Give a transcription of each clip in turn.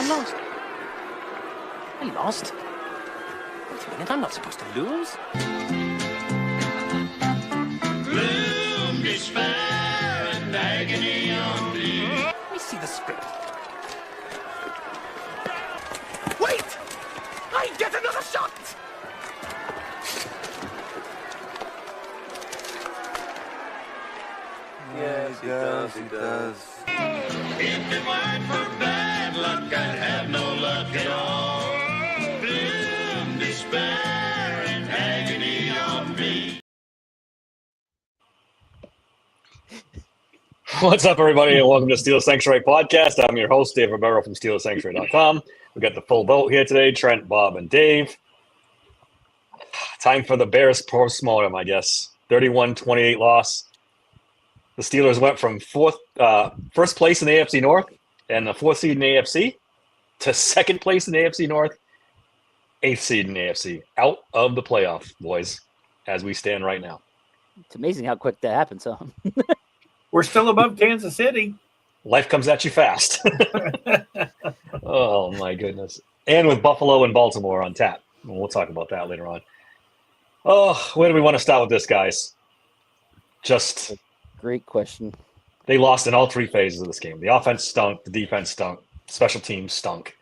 I lost. Wait a minute, I'm not supposed to lose. Gloom, despair, and agony on me. Let me see the script. Wait! I get another shot! Yes, he does. If it weren't for bad luck, I'd have no luck at all. Gloom, despair, and agony on me. What's up, everybody, and welcome to Steelers Sanctuary Podcast. I'm your host, Dave Romero from SteelersSanctuary.com. We got the full boat here today, Trent, Bob, and Dave. Time for the Bears postmortem, I guess. 31-28 loss. The Steelers went from first place in the AFC North and the fourth seed in the AFC to second place in the AFC North, eighth seed in the AFC. Out of the playoff, boys, as we stand right now. It's amazing how quick that happens, huh? We're still above Kansas City. Life comes at you fast. Oh, my goodness. And with Buffalo and Baltimore on tap. We'll talk about that later on. Oh, where do we want to start with this, guys? Just... Great question. They lost in all three phases of this game. The offense stunk. The defense stunk. Special teams stunk.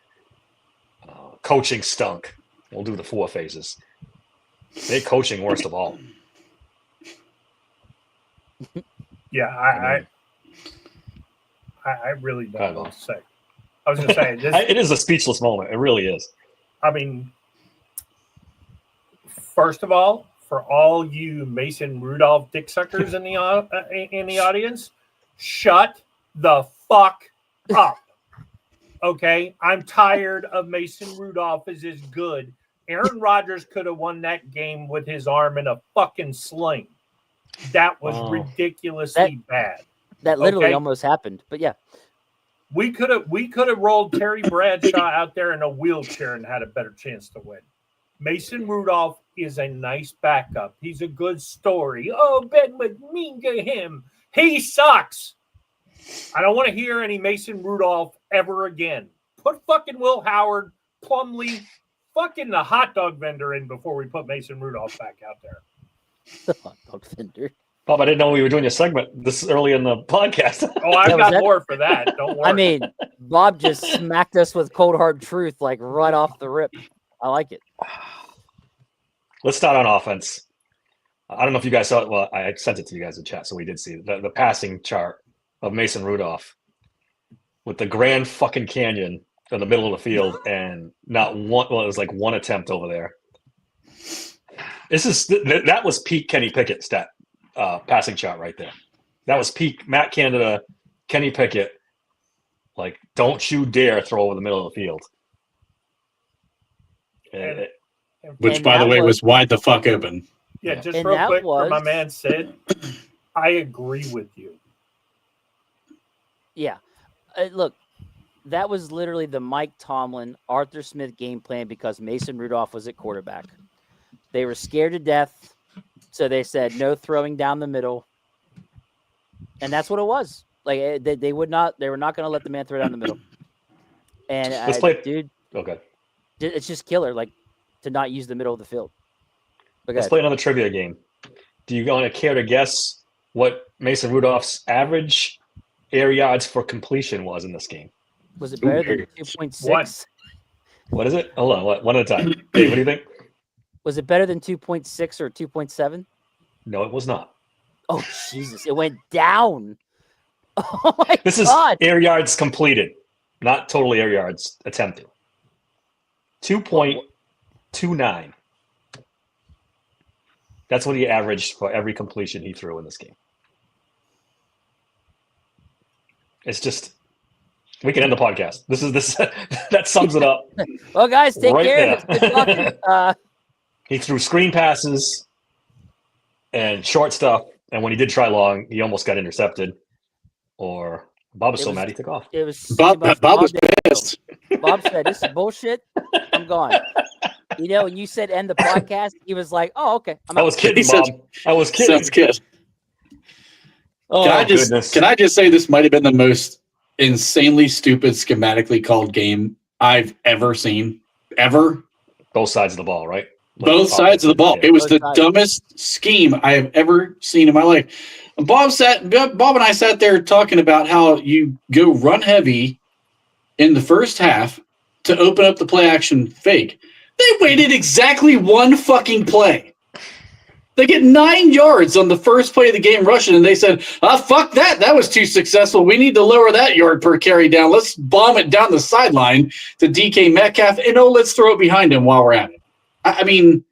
Coaching stunk. We'll do the four phases. They coaching worst of all. Yeah, I really don't know what to say. I was going to say it is a speechless moment. It really is. I mean, first of all, for all you Mason Rudolph dick suckers in the audience, shut the fuck up. Okay, I'm tired of Mason Rudolph is as good. Aaron Rodgers could have won that game with his arm in a fucking sling. That was ridiculously bad. That literally almost happened, but yeah. We could have rolled Terry Bradshaw out there in a wheelchair and had a better chance to win. Mason Rudolph is a nice backup. He's a good story. Oh, Ben was mean to him. He sucks. I don't want to hear any Mason Rudolph ever again. Put fucking Will Howard, Plumlee, fucking the hot dog vendor in before we put Mason Rudolph back out there. The hot dog vendor. Bob, I didn't know we were doing a segment this early in the podcast. Oh, I've got more for that. Don't worry. I mean, Bob just smacked us with cold hard truth, like right off the rip. I like it. Let's start on offense. I don't know if you guys saw it. Well, I sent it to you guys in chat, so we did see it. The passing chart of Mason Rudolph with the Grand fucking Canyon in the middle of the field and not one. Well, it was like one attempt over there. That was peak Kenny Pickett stat passing chart right there. That was peak Matt Canada, Kenny Pickett. Like, don't you dare throw over the middle of the field. Which, by the way, was wide the fuck open. Yeah, just and real quick, for my man Sid, I agree with you. Yeah. Look, that was literally the Mike Tomlin, Arthur Smith game plan because Mason Rudolph was at quarterback. They were scared to death, so they said no throwing down the middle. And that's what it was. Like, they were not going to let the man throw down the middle. And, dude, okay, it's just killer. Like, to not use the middle of the field. Let's play another trivia game. Do you want to care to guess what Mason Rudolph's average air yards for completion was in this game? Was it better than 2.6? What is it? Hold on, one at a time. Hey, what do you think? Was it better than 2.6 or 2.7? No, it was not. Oh, Jesus. It went down. Oh, my God. This is air yards completed, not total air yards attempted. 2.29. That's what he averaged for every completion he threw in this game. It's just, we can end the podcast. This that sums it up. Well, guys, take right care. Good talking. He threw screen passes and short stuff, and when he did try long, he almost got intercepted. Or Bob was so mad he took off. It was Bob was pissed. Bob said, "This is bullshit. I'm gone." You know, when you said end the podcast, he was like, "Oh, okay." I was kidding, Bob. I was kidding. Sounds good. Oh, can I just say this might have been the most insanely stupid, schematically called game I've ever seen. Ever. Both sides of the ball, right? Both sides of the ball. Yeah. It was Both the sides. dumbest scheme I have ever seen in my life. Bob and I sat there talking about how you go run heavy in the first half to open up the play action fake. They waited exactly one fucking play. They get 9 yards on the first play of the game rushing, and they said, fuck that. That was too successful. We need to lower that yard per carry down. Let's bomb it down the sideline to DK Metcalf, and let's throw it behind him while we're at it. I mean,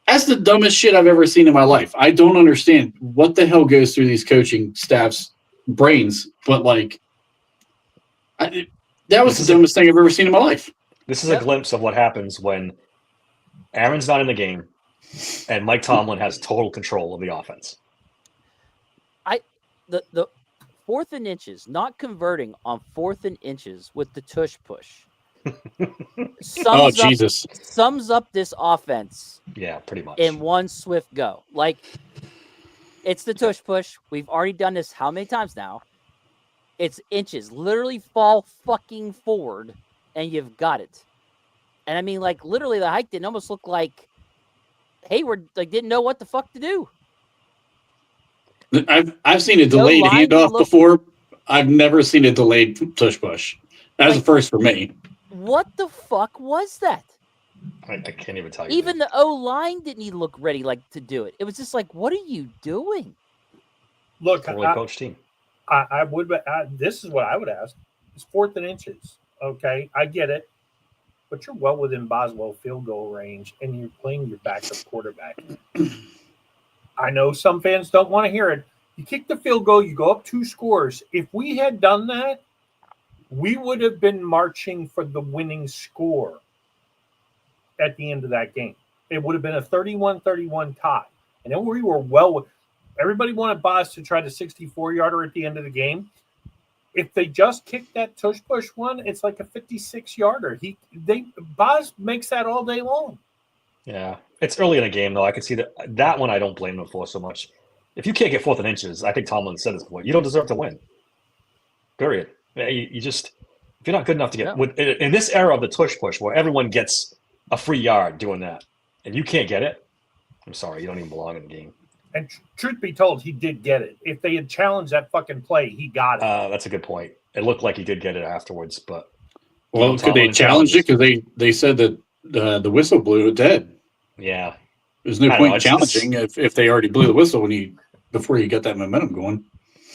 that's the dumbest shit I've ever seen in my life. I don't understand what the hell goes through these coaching staff's brains, but that was the dumbest thing I've ever seen in my life. This is a glimpse of what happens when Aaron's not in the game and Mike Tomlin has total control of the offense. The 4th and inches, not converting on 4th and inches with the tush push. Sums up this offense. Yeah, pretty much. In one swift go. Like, it's the tush push. We've already done this how many times now? It's inches. Literally fall fucking forward, and you've got it. And I mean, like, literally the hike didn't almost look like Hayward didn't know what the fuck to do. I've seen a delayed handoff before. I've never seen a delayed tush push. That's the first for me. What the fuck was that? I can't even tell you. Even the O-line didn't even look ready to do it. It was just like, what are you doing? Look, Poorly coached team. I would. This is what I would ask. It's 4th and inches. Okay, I get it, but you're well within Boswell field goal range, and you're playing your backup quarterback. I know some fans don't want to hear it. You kick the field goal, you go up 2 scores. If we had done that, we would have been marching for the winning score at the end of that game. It would have been a 31-31 tie. And then we were everybody wanted Boz to try the 64-yarder at the end of the game. If they just kicked that tush push one, it's like a 56-yarder. Boz makes that all day long. Yeah, it's early in the game, though. I can see that one I don't blame them for so much. If you can't get 4th and inches, I think Tomlin said this before, you don't deserve to win. Period. You just, if you're not good enough to get in this era of the tush push where everyone gets a free yard doing that, and you can't get it, I'm sorry, you don't even belong in the game. And truth be told, he did get it. If they had challenged that fucking play, he got it. That's a good point. It looked like he did get it afterwards, but could they challenge it? Because they said that the whistle blew it dead. Yeah, there's no point challenging if they already blew the whistle before you get that momentum going.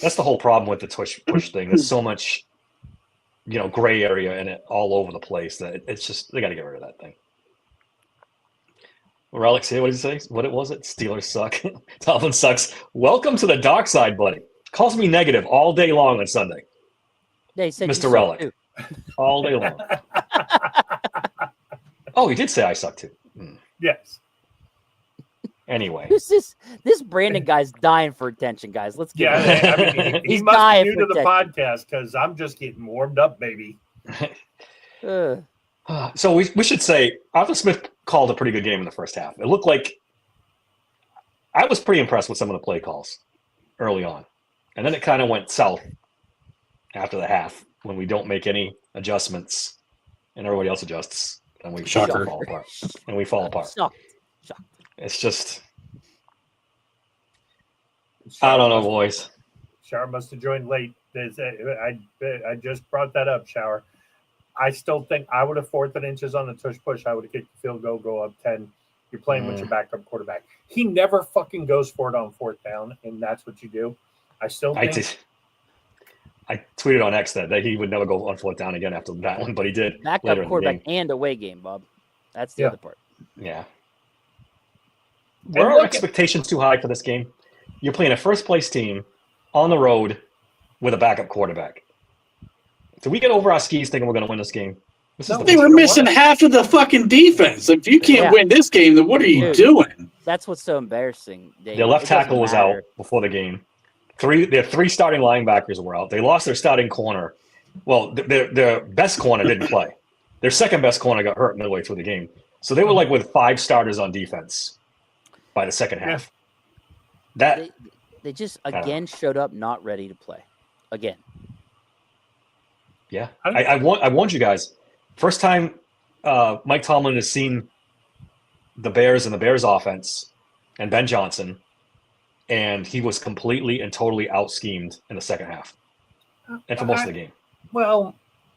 That's the whole problem with the tush push thing. There's so much, gray area in it all over the place that it's just they got to get rid of that thing. Relics here, what did he say? What was it? Steelers suck. Tomlin sucks. Welcome to the dark side, buddy. Calls me negative all day long on Sunday. Yeah, he said Mr. Relic. All day long. Oh, he did say I suck too. Yes. Anyway. This Brandon guy's dying for attention, guys. Let's get it. He must be new to the podcast because I'm just getting warmed up, baby. So we should say Arthur Smith called a pretty good game in the first half. It looked like I was pretty impressed with some of the play calls early on. And then it kind of went south after the half when we don't make any adjustments and everybody else adjusts and we fall apart. And we fall apart. Shocked. It's just I don't know, boys. Shower must have joined late. I just brought that up, Shower. I still think I would have 4th and inches on the tush push. I would have kicked the field goal, go up 10. You're playing with your backup quarterback. He never fucking goes for it on 4th down, and that's what you do. I tweeted on X that he would never go on 4th down again after that one, but he did. Backup quarterback and away game, Bob. That's the other part. Yeah. Were our expectations too high for this game? You're playing a first-place team on the road with a backup quarterback. Did we get over our skis thinking we're going to win this game? They were missing half of the fucking defense. If you can't win this game, then what are you doing? That's what's so embarrassing. Their left tackle was out before the game. Their 3 starting linebackers were out. They lost their starting corner. Well, their best corner didn't play. Their second best corner got hurt midway through the game. So they were with 5 starters on defense by the second half. They just again showed up not ready to play. Again. Yeah, I warned you guys. First time Mike Tomlin has seen the Bears and the Bears offense and Ben Johnson, and he was completely and totally out-schemed in the second half and for most of the game. Well,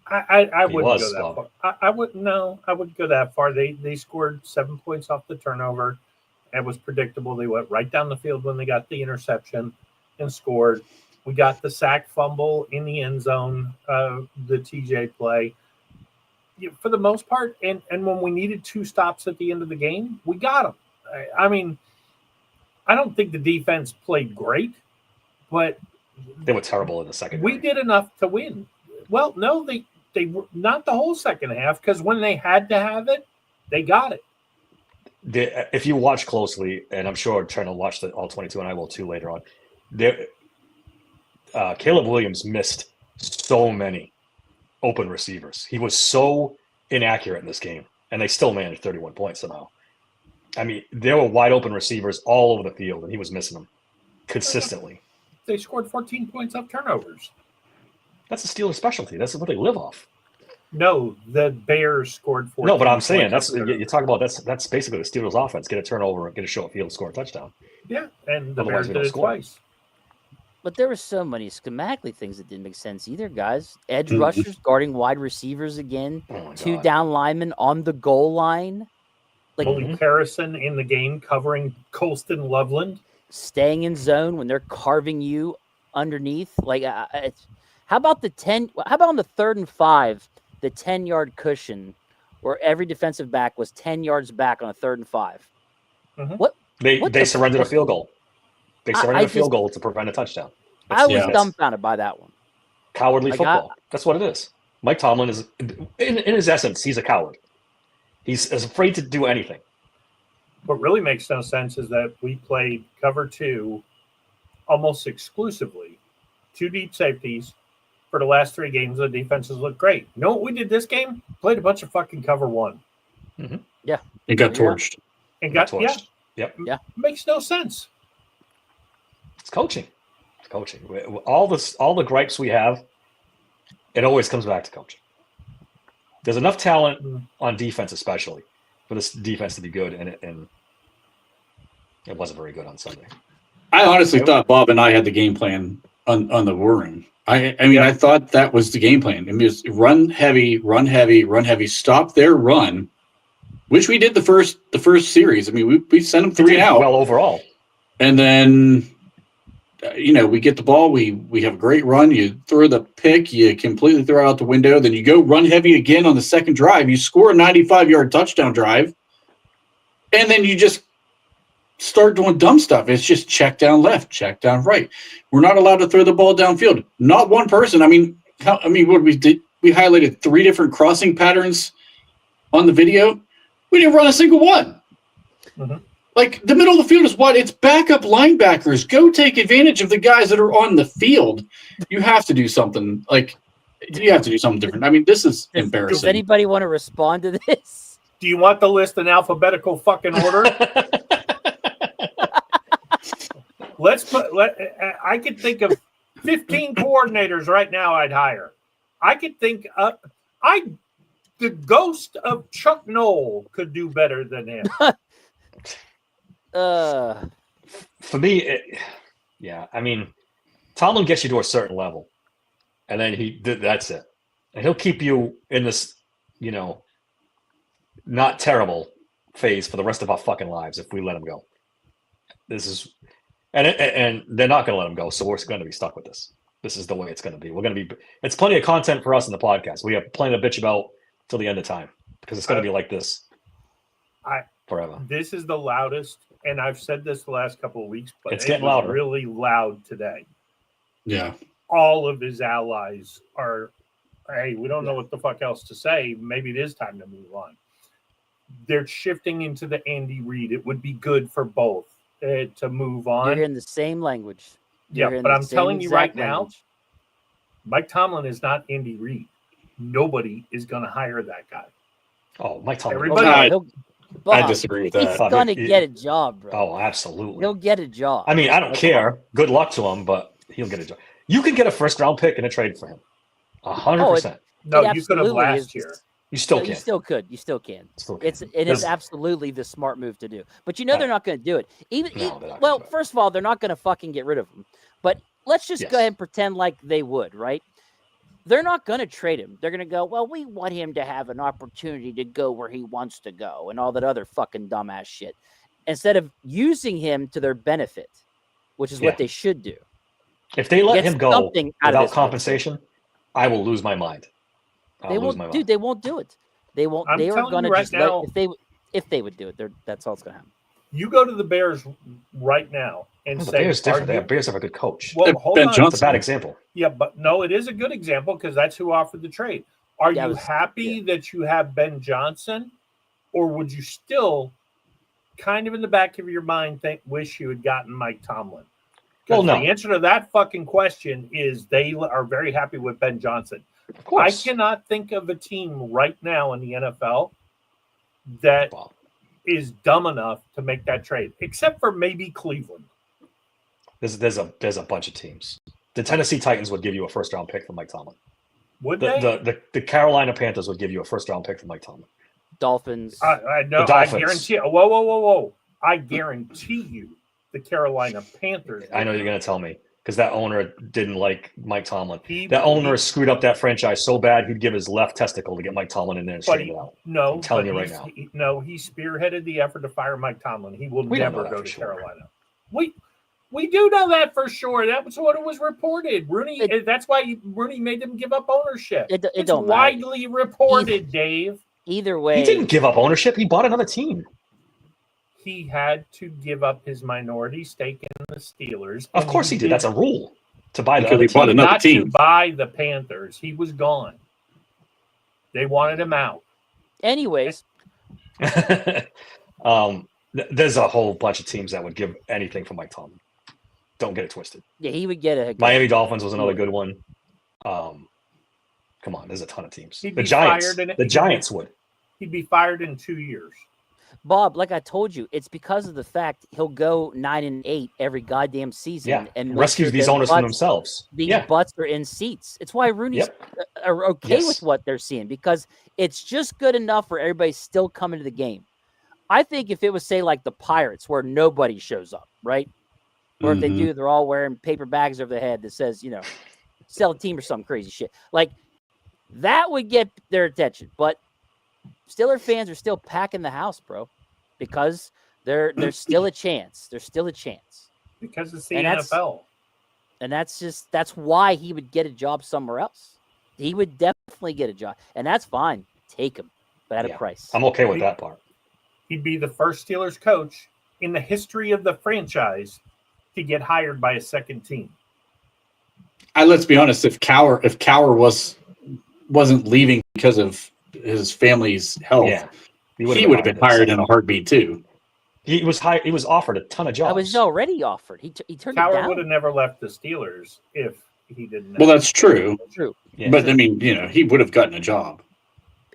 I He wouldn't was, go that far. I wouldn't go that far. They scored 7 points off the turnover. It was predictable. They went right down the field when they got the interception and scored. We got the sack fumble in the end zone, the TJ play. For the most part, and when we needed 2 stops at the end of the game, we got them. I mean, I don't think the defense played great, but they were terrible in the second. We did enough to win. Well, no, they were not the whole second half, because when they had to have it, they got it. If you watch closely, and I'm sure trying to watch the all 22, and I will too later on, Caleb Williams missed so many open receivers. He was so inaccurate in this game, and they still managed 31 points somehow. I mean, there were wide open receivers all over the field, and he was missing them consistently. They scored 14 points off turnovers. That's a Steelers specialty. That's what they live off. No, the Bears scored 14. No, but I'm saying you talk about that's basically the Steelers offense: get a turnover, get a short field, score a touchdown. Yeah, and the Otherwise, Bears did it twice. But there were so many schematically things that didn't make sense either, guys. Edge rushers guarding wide receivers again. 2 down linemen on the goal line. Like Bully Harrison in the game covering Colston Loveland. Staying in zone when they're carving you underneath. Like, how about the 10? How about on the 3rd and 5, the 10-yard cushion, where every defensive back was 10 yards back on a 3rd and 5? Mm-hmm. What they surrendered a field goal. They surrendered a field goal to prevent a touchdown. I was dumbfounded by that one. Cowardly football. That's what it is. Mike Tomlin is, in his essence, he's a coward. He's afraid to do anything. What really makes no sense is that we played cover 2 almost exclusively, 2 deep safeties for the last 3 games. The defenses looked great. You know what we did this game? Played a bunch of fucking cover 1. Mm-hmm. Yeah. It got torched. And got torched. Yep. Yeah. Makes no sense. It's coaching. It's coaching. All the gripes we have, it always comes back to coaching. There's enough talent on defense, especially for this defense to be good, and it wasn't very good on Sunday. I honestly thought Bob and I had the game plan on the war room. I thought that was the game plan. It was run heavy, stop their run, which we did the first series. I mean, we sent them 3 and out. Well, overall. And then, we get the ball. We have a great run. You throw the pick. You completely throw it out the window. Then you go run heavy again on the second drive. You score a 95-yard touchdown drive. And then you just start doing dumb stuff. It's just check down left, check down right. We're not allowed to throw the ball downfield. Not one person. What we did, we highlighted 3 different crossing patterns on the video. We didn't run a single one. Mm-hmm. Like, the middle of the field is what? It's backup linebackers. Go take advantage of the guys that are on the field. You have to do something. Like, you have to do something different. I mean, this is embarrassing. Does anybody want to respond to this? Do you want the list in alphabetical fucking order? I could think of 15 coordinators right now I'd hire. I could think the ghost of Chuck Noll could do better than him. For me, Tomlin gets you to a certain level, and then that's it. And he'll keep you in this, not terrible phase for the rest of our fucking lives if we let him go. And they're not going to let him go, so we're going to be stuck with this. This is the way it's going to be. It's plenty of content for us in the podcast. We have plenty to bitch about till the end of time because it's going to be like this forever. This is the loudest, and I've said this the last couple of weeks, but it's getting louder. Really loud today. Yeah. All of his allies are, hey, we don't know what the fuck else to say. Maybe it is time to move on. They're shifting into the Andy Reid. It would be good for both to move on. You're in the same language. But I'm telling you right now, Mike Tomlin is not Andy Reid. Nobody is going to hire that guy. Oh, Mike Tomlin. Everybody. I disagree with that. He's going to get a job, bro. Oh, absolutely. He'll get a job. I don't care. Good luck to him, but he'll get a job. You can get a first-round pick and a trade for him. 100%. No, It you could have absolutely last is. year. You still No, can. you still could. You still can. Still can. It is There's- absolutely the smart move to do. But you know they're not going to do it. No, they're not gonna Well, do it. first of all, they're not going to fucking get rid of him. But let's just Yes. go ahead and pretend like they would, right? They're not going to trade him. They're going to go, well, we want him to have an opportunity to go where he wants to go and all that other fucking dumbass shit. Instead of using him to their benefit, which is Yeah. what they should do. If they let Get him go something out of without this compensation, I will lose my mind. They won't, my mind. dude. They won't do it. They won't. I'm They are telling going to you right just now- let if they would do it. That's all it's going to happen. You go to the Bears right now and No, the say, Bears different. are you- Bears have a good coach. well, hold Ben on. Johnson. It's a bad example. Yeah, but no, it is a good example because that's who offered the trade. Are That you was- happy that you have Ben Johnson, or would you still, kind of in the back of your mind, wish you had gotten Mike Tomlin? Well, Because no. the answer to that fucking question is they are very happy with Ben Johnson. Of I course. cannot think of a team right now in the NFL that Well, is dumb enough to make that trade, except for maybe Cleveland. there's a bunch of teams. The Tennessee Titans would give you a first round pick for Mike Tomlin. Would they? The Carolina Panthers would give you a first round pick for Mike Tomlin. Dolphins. I know. The I Dolphins. guarantee. Whoa! I guarantee you, the Carolina Panthers. I know you're going to tell me because that owner didn't like Mike Tomlin. He- That owner screwed up that franchise so bad he'd give his left testicle to get Mike Tomlin in there and But straighten it out. No, I'm telling but you right he's- now. he spearheaded the effort to fire Mike Tomlin. He will We don't know never that go for to sure. Carolina. We do know that for sure. That was what it was reported. Rooney. That's why Rooney made them give up ownership. It It's don't matter. widely reported, Dave. Either way, He didn't give up ownership. He bought another team. He had to give up his minority stake in the Steelers. Of and course he did. That's a rule to buy the Because other he bought team. another not team. to buy the Panthers. He was gone. They wanted him out. anyways, There's a whole bunch of teams that would give anything for Mike Tomlin. Don't get it twisted. yeah, he would get a Miami Dolphins was another good one. Come on, there's a ton of teams. He'd The be Giants. fired and- The Giants would. He'd be fired in 2 years. Bob, like I told you, it's because of the fact he'll go 9-8 every goddamn season Yeah. and make Rescue sure these their owners from butts- themselves. These Yeah. butts are in seats. It's why Rooney's Yep. are okay Yes. with what they're seeing because it's just good enough for everybody still coming to the game. I think if it was say like the Pirates where nobody shows up, right? Or if they Mhm. do, they're all wearing paper bags over their head that says, sell a team or some crazy shit. Like that would get their attention. But Steeler fans are still packing the house, bro, because there's still a chance. There's still a chance. Because it's the And that's- NFL. And that's why he would get a job somewhere else. He would definitely get a job. And that's fine. Take him, but at Yeah. a price. I'm okay with that part. He'd be the first Steelers coach in the history of the franchise to get hired by a second team. Let's be honest. If Cower wasn't leaving because of his family's health, Yeah. he would have been hired in a heartbeat too. He was hired. He was offered a ton of jobs. I was already offered. He turned it Cowher down. would have never left the Steelers if he didn't. Well, that's true. True. Yeah. But I mean, he would have gotten a job.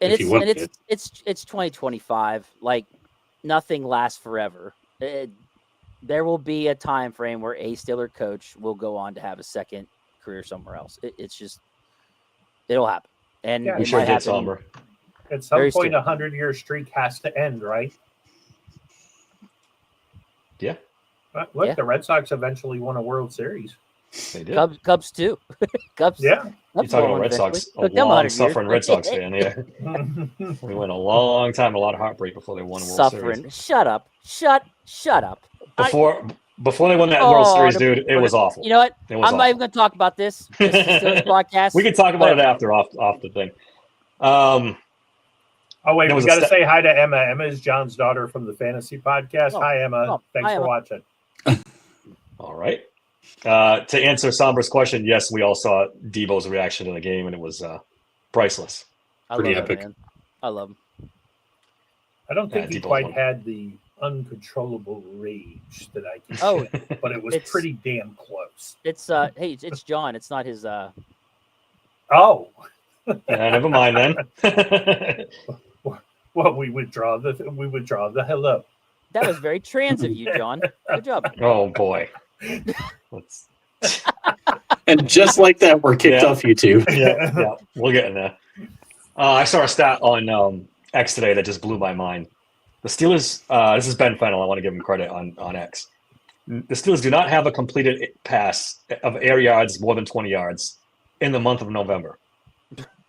And if he wanted it's 2025. Like nothing lasts forever. There will be a time frame where a Steeler coach will go on to have a second career somewhere else. It'll happen. And Yeah, it we sure might did, happen. Somber. At some very point, soon. 100-year streak has to end, right? Yeah, But look, Yeah. the Red Sox eventually won a World Series. they did. Cubs too. Cubs. Yeah. You're Cubs talking won about Red eventually. Sox, a Took them 100 years. long-suffering Red Sox fan. Yeah, we went a long time, a lot of heartbreak before they won a World Suffering. Series. Shut up. Shut up. Before they won that World Oh, Series, the- dude, it was awful. You know what? It was I'm not even going to talk about this. This is Steelers podcast. We can talk about it But- after off the thing. Oh, wait, There we was a got to step- say hi to Emma. Emma is John's daughter from the Fantasy Podcast. Oh, Hi, Emma. oh, Thanks hi, for Emma. watching. All right. To answer Somber's question, yes, we all saw Debo's reaction in the game, and it was priceless. I Pretty love epic. It, man. I love him. I don't think he Debo's quite one. had the uncontrollable rage that I can Oh, but it was it's- pretty damn close. it's it's John. It's not his Oh, Yeah, never mind then. well, we withdraw the hello. that was very trans of you, John. Good job. Oh boy. Let's- And just like that, we're kicked Yeah. off YouTube. Yeah, we'll get in there. I saw a stat on X today that just blew my mind. The Steelers, this is Ben Fennell. I want to give him credit on X. The Steelers do not have a completed pass of air yards more than 20 yards in the month of November.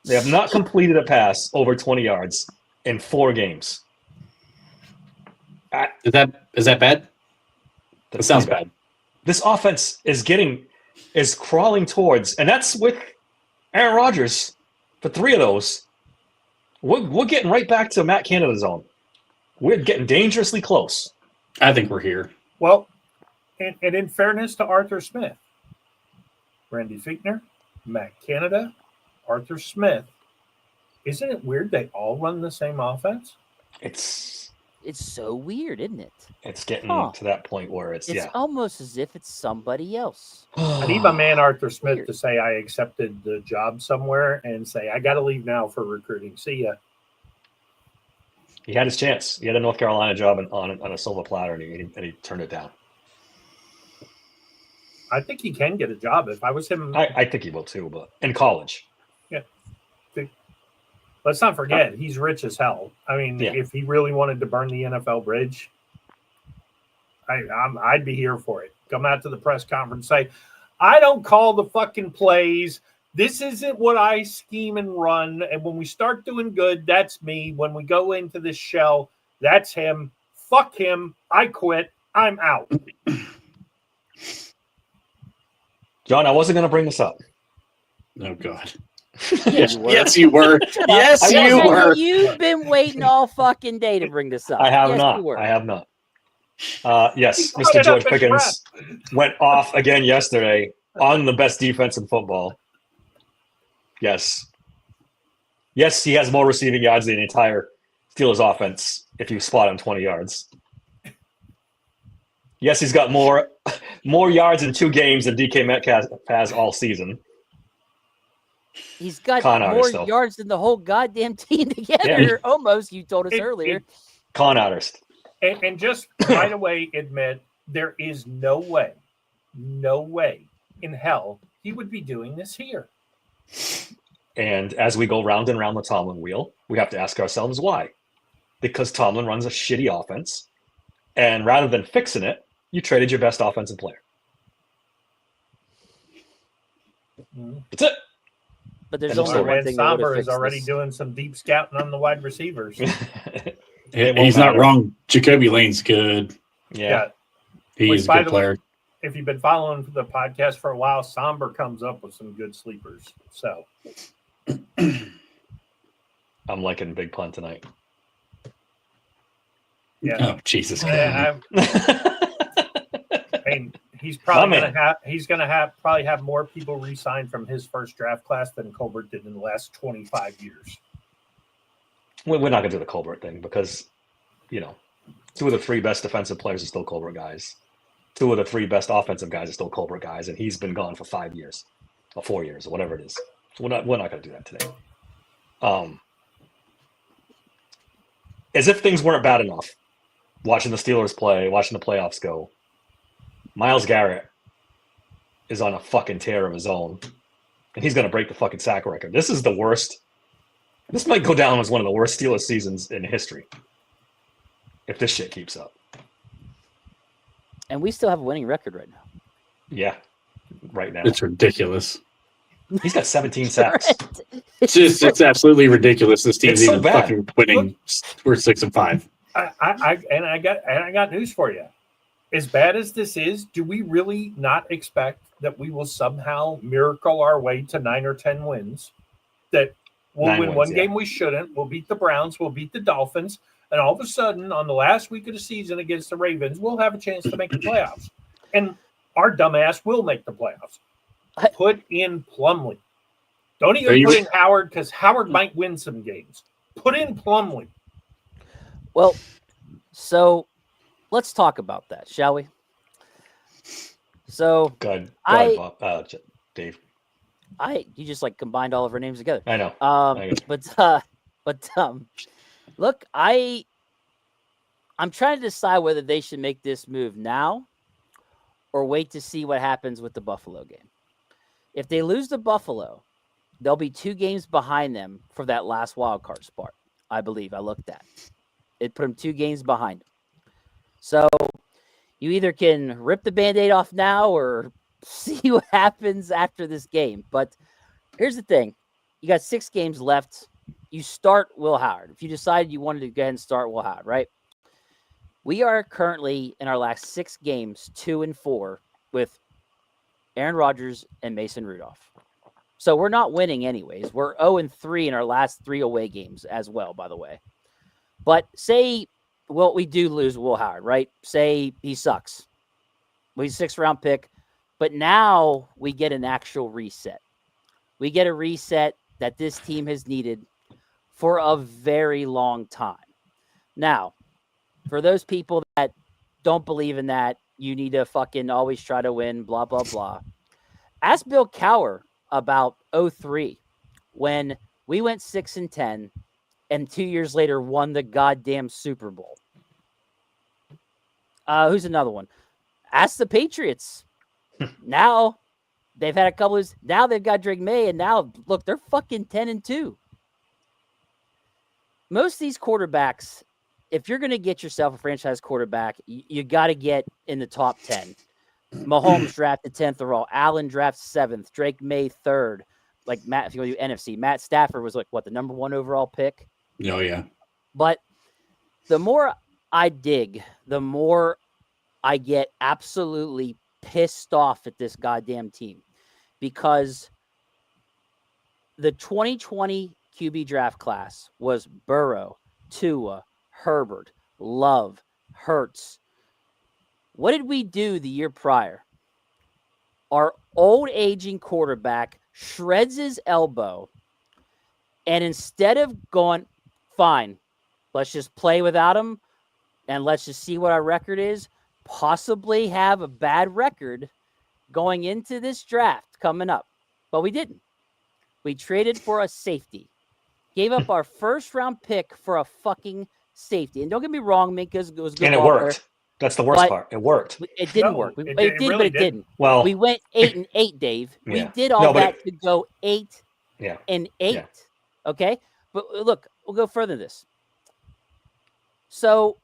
They have not completed a pass over 20 yards in 4 games. Is that bad? That sounds bad. This offense is crawling towards, and that's with Aaron Rodgers for 3 of those. We're getting right back to Matt Canada zone. We're getting dangerously close. I think we're here. Well, and in fairness to Arthur Smith, Randy Fichtner, Matt Canada, Arthur Smith, isn't it weird they all run the same offense? It's so weird, isn't it? It's getting to that point where it's almost as if it's somebody else. I need my man Arthur Smith to say I accepted the job somewhere and say I got to leave now for recruiting. See ya. He had his chance. He had a North Carolina job on a silver platter, and he turned it down. I think he can get a job if I was him. I think he will too, but in college. Yeah. Let's not forget, he's rich as hell. I mean, if he really wanted to burn the NFL bridge, I'd be here for it. Come out to the press conference, say, I don't call the fucking plays. This isn't what I scheme and run. And when we start doing good, that's me. When we go into this shell, that's him. Fuck him. I quit. I'm out. John, I wasn't going to bring this up. Oh, God. Yes, you were. Yes, you were. You've been waiting all fucking day to bring this up. I have not. I have not. Yes, Mr. George Pickens went off again yesterday on the best defense in football. Yes. Yes, he has more receiving yards than the entire Steelers offense if you spot him 20 yards. Yes, he's got more yards in 2 games than DK Metcalf has all season. He's got more yards than the whole goddamn team together. Almost, you told us earlier. Con artist. And just right away admit there is no way in hell he would be doing this here. And as we go round and round the Tomlin wheel, we have to ask ourselves why. Because Tomlin runs a shitty offense, and rather than fixing it, you traded your best offensive player. That's it. But there's only one thing. Somber is already doing some deep scouting on the wide receivers. He's not wrong. Jacoby Lane's good. Yeah. He's a good player. If you've been following the podcast for a while, Somber comes up with some good sleepers. So I'm liking Big Pun tonight. Yeah. Oh, Jesus. I mean, he's probably gonna have more people re-sign from his first draft class than Colbert did in the last 25 years. We're not gonna do the Colbert thing because, 2 of the 3 best defensive players are still Colbert guys. 2 of the 3 best offensive guys are still Colbert guys, and he's been gone for 5 years or 4 years or whatever it is. So we're not gonna do that today. As if things weren't bad enough, watching the Steelers play, watching the playoffs go, Myles Garrett is on a fucking tear of his own, and he's going to break the fucking sack record. This is the worst. This might go down as one of the worst Steelers seasons in history if this shit keeps up. And we still have a winning record right now. Yeah, right now. It's ridiculous. He's got 17 sacks. It's absolutely ridiculous. This team's so even bad. fucking winning. We're 6-5. I got news for you. As bad as this is, do we really not expect that we will somehow miracle our way to 9 or 10 wins? That we'll win one game we shouldn't. We'll beat the Browns. We'll beat the Dolphins. And all of a sudden, on the last week of the season against the Ravens, we'll have a chance to make the playoffs. And our dumbass will make the playoffs. Put in Plumlee. Don't even put in Howard because Howard might win some games. Put in Plumlee. Well, so let's talk about that, shall we? So Good. Dave. You just combined all of our names together. I know. Look, I'm trying to decide whether they should make this move now or wait to see what happens with the Buffalo game. If they lose to Buffalo, they'll be 2 games behind them for that last wild card spot. I believe I looked at. It put them 2 games behind. So you either can rip the Band-Aid off now or see what happens after this game. But here's the thing. You got 6 games left. You start Will Howard. If you decided you wanted to go ahead and start Will Howard, right? We are currently in our last 6 games, 2-4 with Aaron Rodgers and Mason Rudolph. So we're not winning anyways. We're 0-3 in our last 3 away games as well, by the way. But say, well, we do lose Will Howard, right? Say he sucks. He's a 6th-round pick. But now we get an actual reset. We get a reset that this team has needed for a very long time. Now, for those people that don't believe in that, you need to fucking always try to win, blah, blah, blah. Ask Bill Cowher about 03 when we went 6-10 and 2 years later won the goddamn Super Bowl. Who's another one? Ask the Patriots. Now they've had a couple of, now they've got Drake May, and now look, they're fucking 10-2. Most of these quarterbacks, if you're going to get yourself a franchise quarterback, you got to get in the top 10. Mahomes drafted 10th overall. Allen drafted 7th. Drake May 3rd. Like Matt, if you want to do NFC, Matt Stafford was like, what, the number 1 overall pick? Oh, yeah. But the more I dig, the more I get absolutely pissed off at this goddamn team. Because the 2020 QB draft class was Burrow, Tua, Herbert, Love, Hurts. What did we do the year prior? Our old aging quarterback shreds his elbow, and instead of going, fine, let's just play without him, and let's just see what our record is, possibly have a bad record going into this draft coming up. But we didn't. We traded for a safety. Gave up our 1st-round pick for a fucking safety. And don't get me wrong, because it was good. And it worked. That's the worst part. It worked. It didn't work. It did, really but it didn't. Well, we went 8-8, Dave. Yeah. We did all that to go 8-8. Yeah. Okay? But look, we'll go further than this. So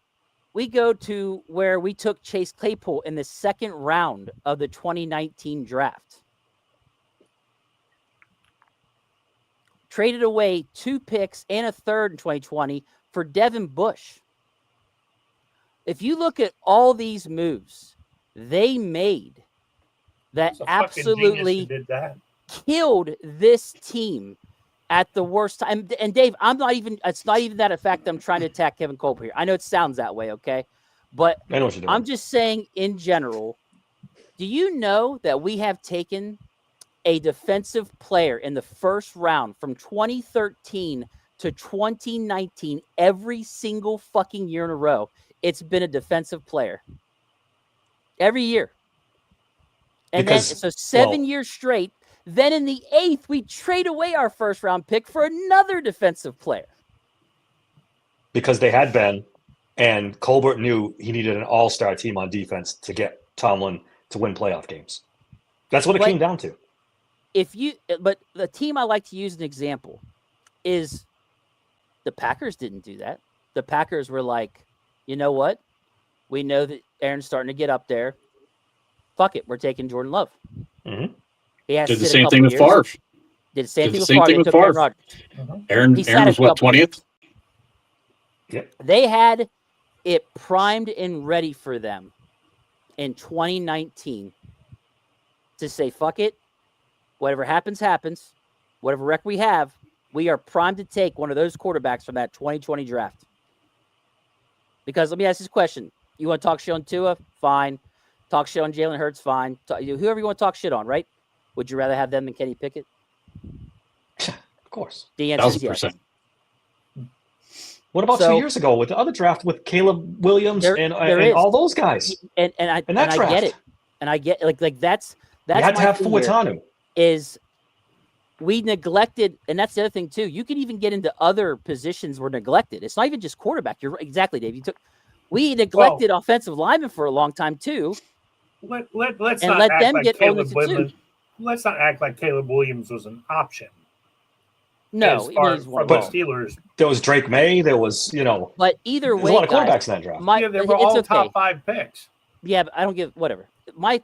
we go to where we took Chase Claypool in the 2nd round of the 2019 draft. Traded away 2 picks and a 3rd in 2020 for Devin Bush. If you look at all these moves they made that absolutely killed this team at the worst time. And Dave, it's not even that a fact I'm trying to attack Kevin Colbert here. I know it sounds that way, okay? But I know what you're doing. I'm just saying in general, do you know that we have taken a defensive player in the 1st round from 2013 to 2019 every single fucking year in a row? It's been a defensive player every year. And then, so 7 years straight. Then in the 8th, we trade away our 1st-round pick for another defensive player. Because they had been, and Colbert knew he needed an all-star team on defense to get Tomlin to win playoff games. That's what it came down to. But the team I like to use an example is the Packers didn't do that. The Packers were like, you know what? We know that Aaron's starting to get up there. Fuck it. We're taking Jordan Love. Mm-hmm. He has did the same thing with Favre. Did the same thing with Favre. Aaron Rodgers. Aaron was what, 20th? Yep. They had it primed and ready for them in 2019 to say, fuck it. Whatever happens, happens. Whatever record we have, we are primed to take one of those quarterbacks from that 2020 draft. Because let me ask this question. You want to talk shit on Tua? Fine. Talk shit on Jalen Hurts? Fine. Whoever you want to talk shit on, right? Would you rather have them than Kenny Pickett? Of course. The answer is yes. 1,000%. What about 2 years ago with the other draft with Caleb Williams and all those guys? And I get it. And I get like that's you had to have Fuatanu. Is we neglected, and that's the other thing too. You can even get into other positions were neglected. It's not even just quarterback. You're right, exactly, Dave. We neglected offensive linemen for a long time too. Let's and not let act them like get Caleb onus Williams. too. let's not act like Caleb Williams was an option. No, as far he's from one the of them. Steelers. There was Drake May. There was, But either there's way, a lot of guys, quarterbacks in that draft. Yeah, they were all top 5 picks. Yeah, but I don't give whatever. My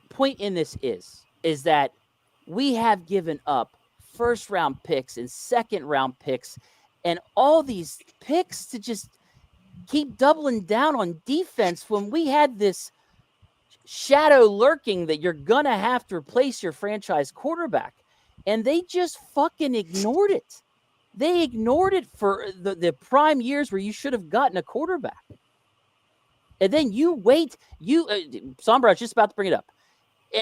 point in this is that we have given up first round picks and second round picks and all these picks to just keep doubling down on defense when we had this shadow lurking that you're gonna have to replace your franchise quarterback. And they just fucking ignored it. They ignored it for the prime years where you should have gotten a quarterback. And then you wait. Sombra, I was just about to bring it up.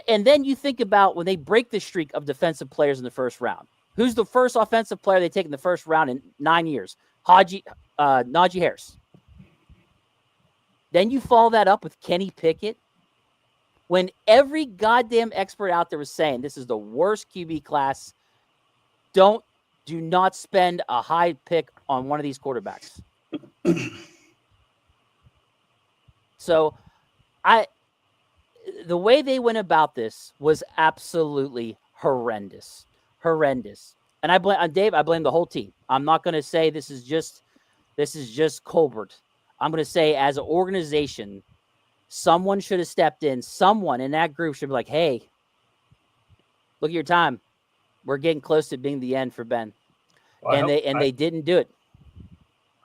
And then you think about when they break the streak of defensive players in the first round. Who's the first offensive player they take in the first round in 9 years? Najee Harris. Then you follow that up with Kenny Pickett. When every goddamn expert out there was saying this is the worst QB class, do not spend a high pick on one of these quarterbacks. So the way they went about this was absolutely horrendous. And I blame Dave, I blame the whole team. I'm not going to say this is just Colbert. I'm going to say as an organization, someone should have stepped in. Someone in that group should be like, hey, look at your time. We're getting close to being the end for Ben. Well, they didn't do it.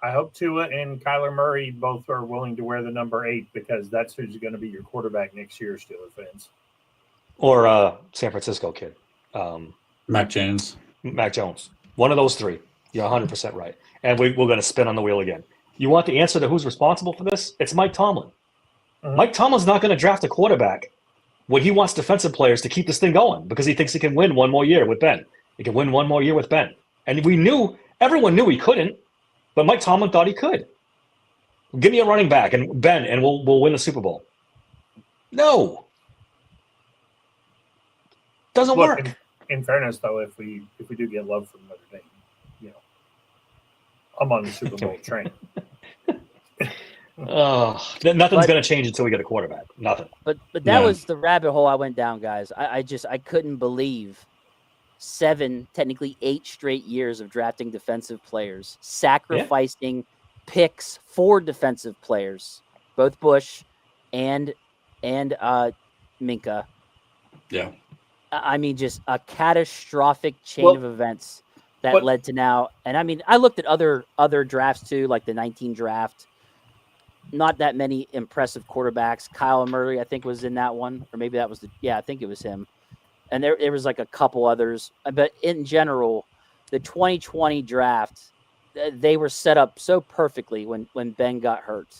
I hope Tua and Kyler Murray both are willing to wear the number 8 because that's who's going to be your quarterback next year, Steelers fans. Or San Francisco kid. Mac Jones. One of those 3. You're 100% right. And we're going to spin on the wheel again. You want the answer to who's responsible for this? It's Mike Tomlin. Mm-hmm. Mike Tomlin's not going to draft a quarterback when he wants defensive players to keep this thing going because he thinks he can win one more year with Ben. He can win one more year with Ben. And everyone knew he couldn't, but Mike Tomlin thought he could. Give me a running back and Ben, and we'll win the Super Bowl. No. Doesn't work. In fairness, though, if we do get love from Notre Dame, I'm on the Super Bowl train. Nothing's going to change until we get a quarterback. Nothing. But that was the rabbit hole I went down, guys. I couldn't believe 7, technically 8 straight years of drafting defensive players, sacrificing picks for defensive players, both Bush and Minka. Yeah. I mean, just a catastrophic chain of events that led to now. And I mean, I looked at other drafts too, like the 19 draft. Not that many impressive quarterbacks. Kyle Murray, I think, was in that one. Or maybe that was I think it was him. And there was like a couple others. But in general, the 2020 draft, they were set up so perfectly when Ben got hurt.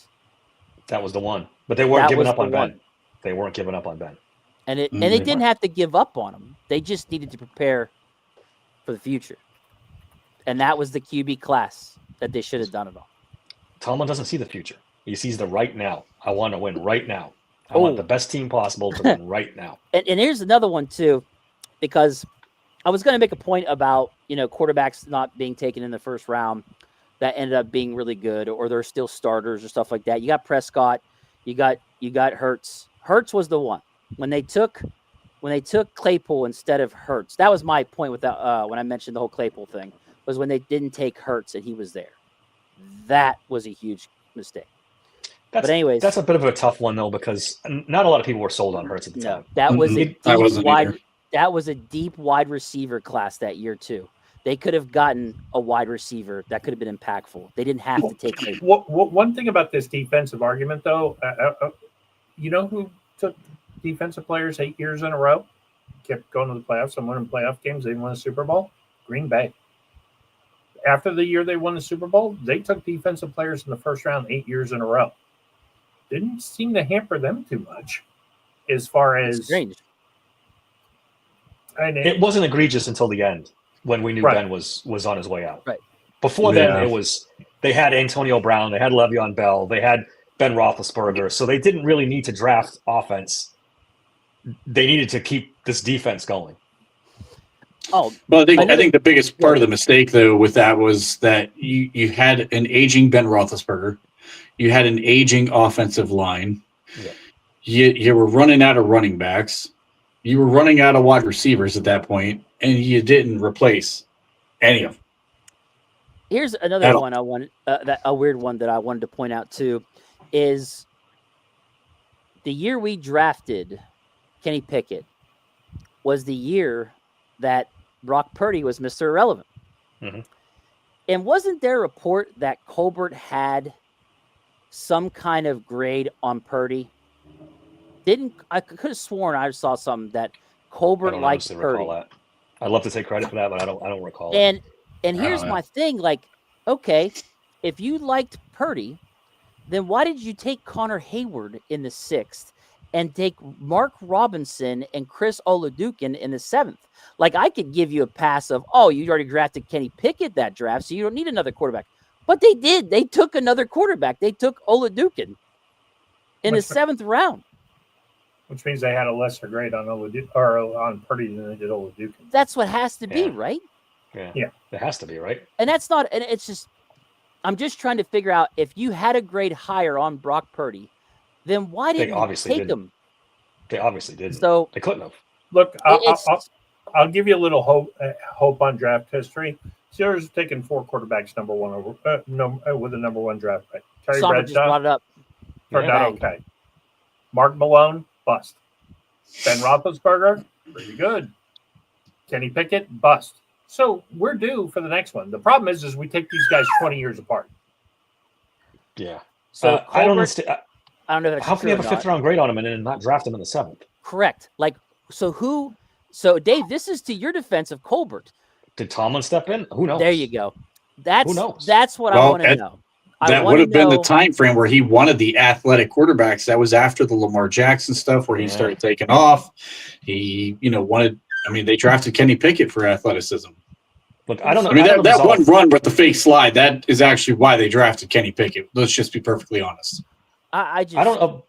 That was the one. But they weren't giving up on Ben. They weren't giving up on Ben. And they didn't have to give up on him. They just needed to prepare for the future. And that was the QB class that they should have done it all. Tomlin doesn't see the future. He sees the right now. I want to win right now. I want the best team possible to win right now. And here's another one, too, because I was going to make a point about, quarterbacks not being taken in the first round that ended up being really good, or they're still starters or stuff like that. You got Prescott. You got Hurts. Hurts was the one. When they took Claypool instead of Hurts, that was my point with that when I mentioned the whole Claypool thing, was when they didn't take Hurts and he was there. That was a huge mistake. But anyways, that's a bit of a tough one though, because not a lot of people were sold on Hurts at the time. That was a deep wide receiver class that year too. They could have gotten a wide receiver that could have been impactful. They didn't have to take Claypool. One thing about this defensive argument though, you know who took defensive players 8 years in a row, kept going to the playoffs and winning playoff games, they won a Super Bowl? Green Bay. After the year they won the Super Bowl, they took defensive players in the first round 8 years in a row. Didn't seem to hamper them too much as far as strange. And it wasn't egregious until the end when we knew Ben was on his way out. Right. Before then, they had Antonio Brown, they had Le'Veon Bell, they had Ben Roethlisberger, so they didn't really need to draft offense. They needed to keep this defense going. Well, I think the biggest part of the mistake, though, with that was that you had an aging Ben Roethlisberger, you had an aging offensive line, you were running out of running backs, You were running out of wide receivers at that point, and you didn't replace any of them. Here's another one I wanted, a weird one that I wanted to point out too, is the year we drafted Kenny Pickett was the year that Brock Purdy was Mr. Irrelevant. Mm-hmm. And wasn't there a report that Colbert had some kind of grade on Purdy? I could have sworn I saw something that Colbert liked Purdy. That. I'd love to take credit for that, but I don't recall it. And here's my thing, like, okay, if you liked Purdy, then why did you take Connor Hayward in the 6th and take Mark Robinson and Chris Oladukin in the 7th? Like, I could give you a pass of, oh, you already drafted Kenny Pickett that draft, so you don't need another quarterback. But they did. They took another quarterback. They took Oladukin in the 7th round. Which means they had a lesser grade on on Purdy than they did Oladukin. That's what has to be, right? Yeah. It has to be, right? And that's not, and it's just, I'm just trying to figure out if you had a grade higher on Brock Purdy, then why didn't you take him? They obviously didn't. So they couldn't have. Look, I'll give you a little hope on draft history. Steelers have taken 4 quarterbacks number one with a number 1 draft pick. Terry Sommer just brought it up. Turned out okay. Mark Malone, bust. Ben Roethlisberger, pretty good. Kenny Pickett, bust. So we're due for the next one. The problem is we take these guys 20 years apart. Yeah. So I don't understand. I don't know if that's how can you have a 5th round grade on him and then not draft him in the 7th? Correct. Like, so Dave, this is to your defense of Colbert. Did Tomlin step in? Who knows? There you go. Who knows? That's what I want to know. That would have been the time frame where he wanted the athletic quarterbacks. That was after the Lamar Jackson stuff where he started taking off. He, wanted. I mean, they drafted Kenny Pickett for athleticism. Look, I don't know. I mean, that one run with the fake slide, that is actually why they drafted Kenny Pickett. Let's just be perfectly honest. I don't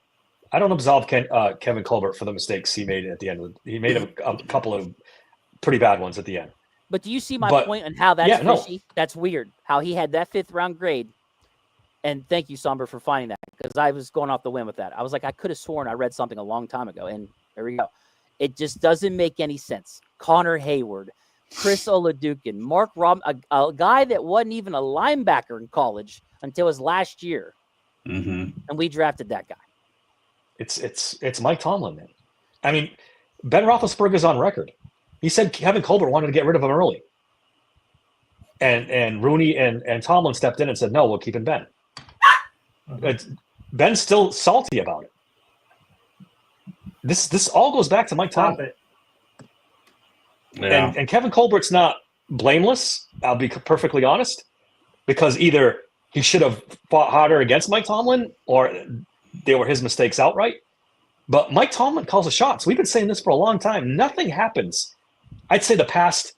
absolve Kevin Colbert for the mistakes he made at the end. He made a couple of pretty bad ones at the end. But do you see my point on how that's fishy? That's weird. How he had that 5th round grade. And thank you, Somber, for finding that, because I was going off the whim with that. I was like, I could have sworn I read something a long time ago, and there we go. It just doesn't make any sense. Connor Hayward, Chris Oladukin, Mark Rob, a guy that wasn't even a linebacker in college until his last year, and we drafted that guy. It's Mike Tomlin, man. I mean, Ben Roethlisberger's on record. He said Kevin Colbert wanted to get rid of him early, and Rooney and Tomlin stepped in and said, no, we're keeping Ben. Ben's still salty about it. This all goes back to Mike Tomlin. Yeah. And Kevin Colbert's not blameless, I'll be perfectly honest, because either he should have fought harder against Mike Tomlin or they were his mistakes outright. But Mike Tomlin calls the shots. We've been saying this for a long time. Nothing happens. I'd say the past,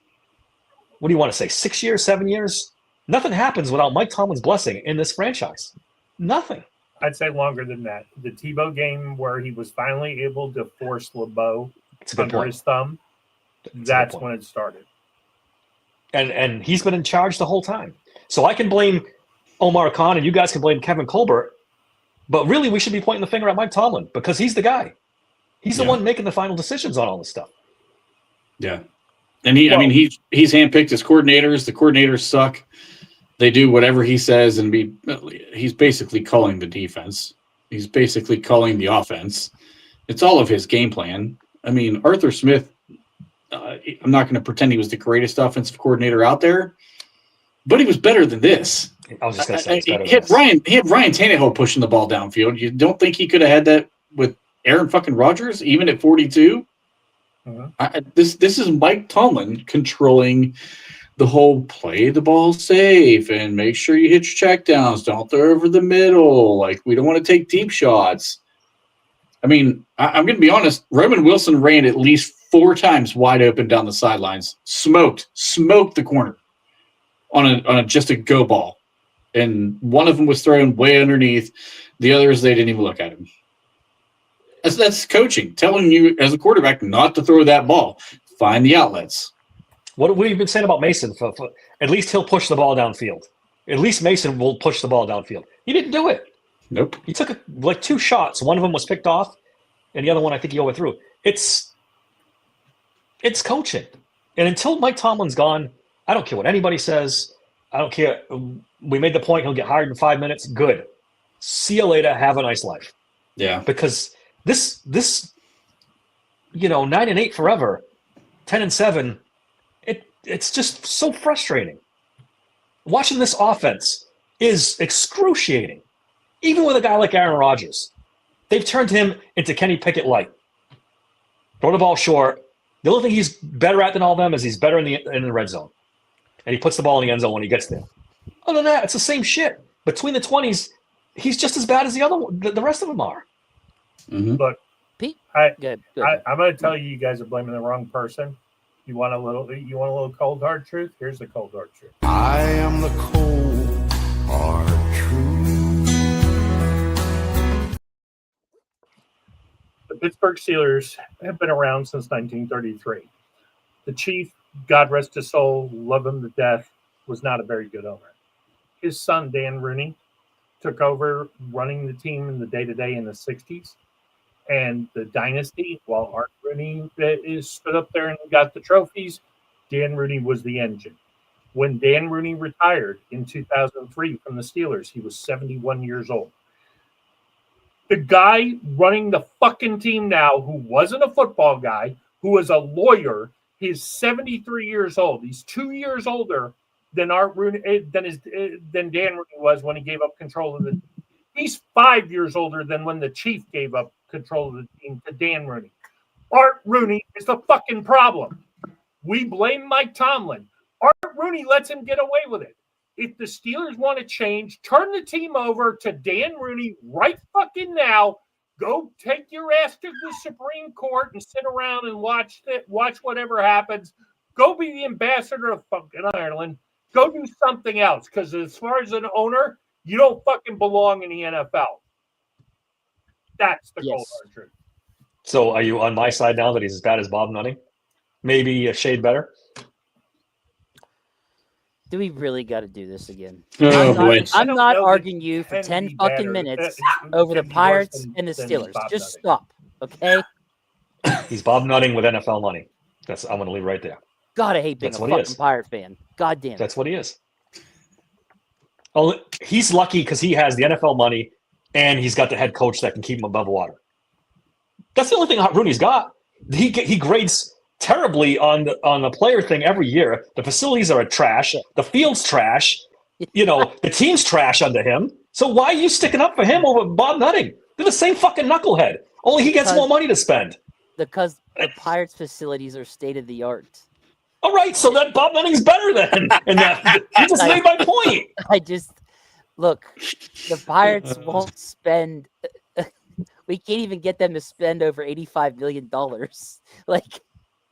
what do you want to say, 6 years, 7 years? Nothing happens without Mike Tomlin's blessing in this franchise. Nothing. I'd say longer than that. The Tebow game where he was finally able to force LeBeau under his thumb, that's when it started. And he's been in charge the whole time. So I can blame Omar Khan and you guys can blame Kevin Colbert, but really we should be pointing the finger at Mike Tomlin because he's the guy. He's the one making the final decisions on all this stuff. Yeah. And he's handpicked his coordinators. The coordinators suck. They do whatever he says, and he's basically calling the defense. He's basically calling the offense. It's all of his game plan. I mean, Arthur Smith, I'm not going to pretend he was the greatest offensive coordinator out there, but he was better than this. I was just going to say, he had Ryan Tannehill pushing the ball downfield. You don't think he could have had that with Aaron fucking Rodgers, even at 42? This is Mike Tomlin controlling the whole play the ball safe and make sure you hit your checkdowns. Don't throw over the middle. Like, we don't want to take deep shots. I mean, I'm going to be honest. Roman Wilson ran at least 4 times wide open down the sidelines. Smoked the corner on just a go ball. And one of them was thrown way underneath. The others, they didn't even look at him. That's coaching, telling you as a quarterback not to throw that ball. Find the outlets. What have you been saying about Mason? At least he'll push the ball downfield. At least Mason will push the ball downfield. He didn't do it. Nope. He took 2 shots. One of them was picked off, and the other one I think he overthrew. It's coaching. And until Mike Tomlin's gone, I don't care what anybody says. I don't care. We made the point he'll get hired in 5 minutes. Good. See you later. Have a nice life. Yeah. Because this 9-8 forever, 10-7, it's just so frustrating. Watching this offense is excruciating. Even with a guy like Aaron Rodgers, they've turned him into Kenny Pickett light. Throw the ball short. The only thing he's better at than all of them is he's better in the red zone. And he puts the ball in the end zone when he gets there. Other than that, it's the same shit. Between the 20s, he's just as bad as the rest of them are. Mm-hmm. Look, Pete, good. I'm going to tell you, you guys are blaming the wrong person. You want a little cold hard truth? Here's the cold hard truth. I am the cold hard truth. The Pittsburgh Steelers have been around since 1933. The chief, God rest his soul, love him to death, was not a very good owner. His son, Dan Rooney, took over running the team in the day-to-day in the 60s. And the dynasty, while Art Rooney stood up there and got the trophies, Dan Rooney was the engine. When Dan Rooney retired in 2003 from the Steelers, he was 71 years old. The guy running the fucking team now, who wasn't a football guy, who was a lawyer, he's 73 years old. He's 2 years older than Art Rooney, than Dan Rooney was when he gave up control of the team. He's 5 years older than when the chief gave up control of the team to Dan Rooney. Art Rooney is the fucking problem. We blame Mike Tomlin. Art Rooney lets him get away with it. If the Steelers want to change, turn the team over to Dan Rooney right fucking now. Go take your ass to the Supreme Court and sit around and watch whatever happens. Go be the ambassador of fucking Ireland. Go do something else, because as far as an owner, you don't fucking belong in the NFL. That's the cold hard truth. So are you on my side now that he's as bad as Bob Nutting? Maybe a shade better? Do we really got to do this again? Oh, I'm not arguing you for 10 fucking minutes over the Pirates and the Steelers. Just stop, okay? He's Bob Nutting with NFL money. I'm going to leave right there. God, I hate being That's a what he fucking is. Pirate fan. God damn it. That's what he is. Oh, he's lucky because he has the NFL money and he's got the head coach that can keep him above water. That's the only thing Rooney's got. He grades terribly on the player thing every year. The facilities are trash. The field's trash. The team's trash under him. So why are you sticking up for him over Bob Nutting? They're the same fucking knucklehead. Only he gets more money to spend. Because the Pirates' facilities are state of the art. All right, so that Bob Nutting's better then. And you just made my point. Look, the Pirates won't spend. We can't even get them to spend over $85 million. Like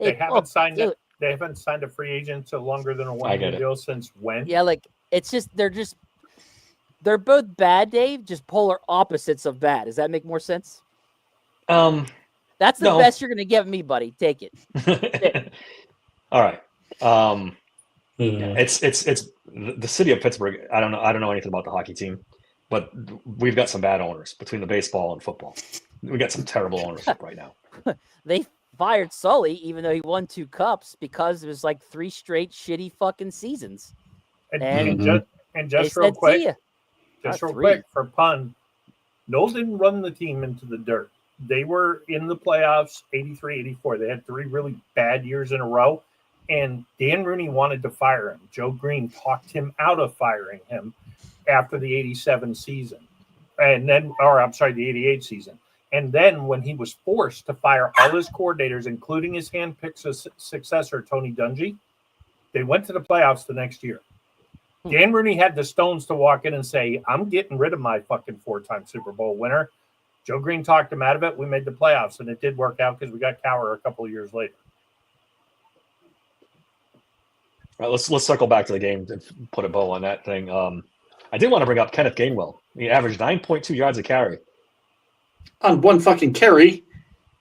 they haven't signed it. They haven't signed a free agent to longer than a 1 year deal since when? Yeah, like it's just they're both bad, Dave. Just polar opposites of bad. Does that make more sense? That's the best you're gonna give me, buddy. Take it. All right. It's the city of Pittsburgh. I don't know anything about the hockey team, but we've got some bad owners between the baseball and football. We got some terrible ownership right now. They fired Sully, even though he won 2 cups, because it was like 3 straight shitty fucking seasons. And just real quick for pun, Noel didn't run the team into the dirt. They were in the playoffs 83, 84. They had 3 really bad years in a row. And Dan Rooney wanted to fire him. Joe Green talked him out of firing him after the 87 season. The 88 season. And then when he was forced to fire all his coordinators, including his hand-picked successor, Tony Dungy, they went to the playoffs the next year. Dan Rooney had the stones to walk in and say, I'm getting rid of my fucking 4-time Super Bowl winner. Joe Green talked him out of it. We made the playoffs, and it did work out because we got Cowher a couple of years later. All right, let's circle back to the game and put a bow on that thing. I did want to bring up Kenneth Gainwell. He averaged 9.2 yards a carry. On one fucking carry.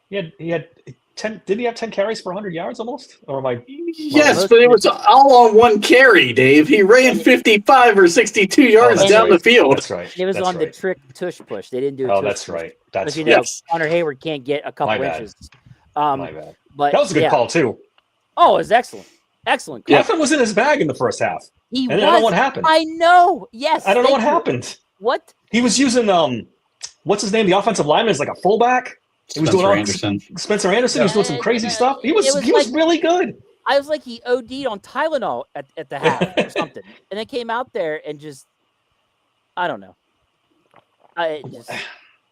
He had 10. Did he have 10 carries for 100 yards almost? Or am I? Yes, but it was all on one carry, Dave. He ran 55 or 62 yards down the field. That's right. It was on the trick tush push. They didn't do it. Oh, that's right. That's Connor Hayward can't get a couple inches. My bad. But that was a good call too. Oh, it was excellent. Excellent. Yeah. Coughlin was in his bag in the first half. He And was. I don't know what happened. I know. Yes. I don't know what thank you. happened. What? He was using what's his name? The offensive lineman is like a fullback. He was Spencer doing Anderson. Spencer Anderson. He was doing some crazy stuff. He was it he was was really good. I was like he OD'd on Tylenol at the half or something, and then came out there and just I don't know. Just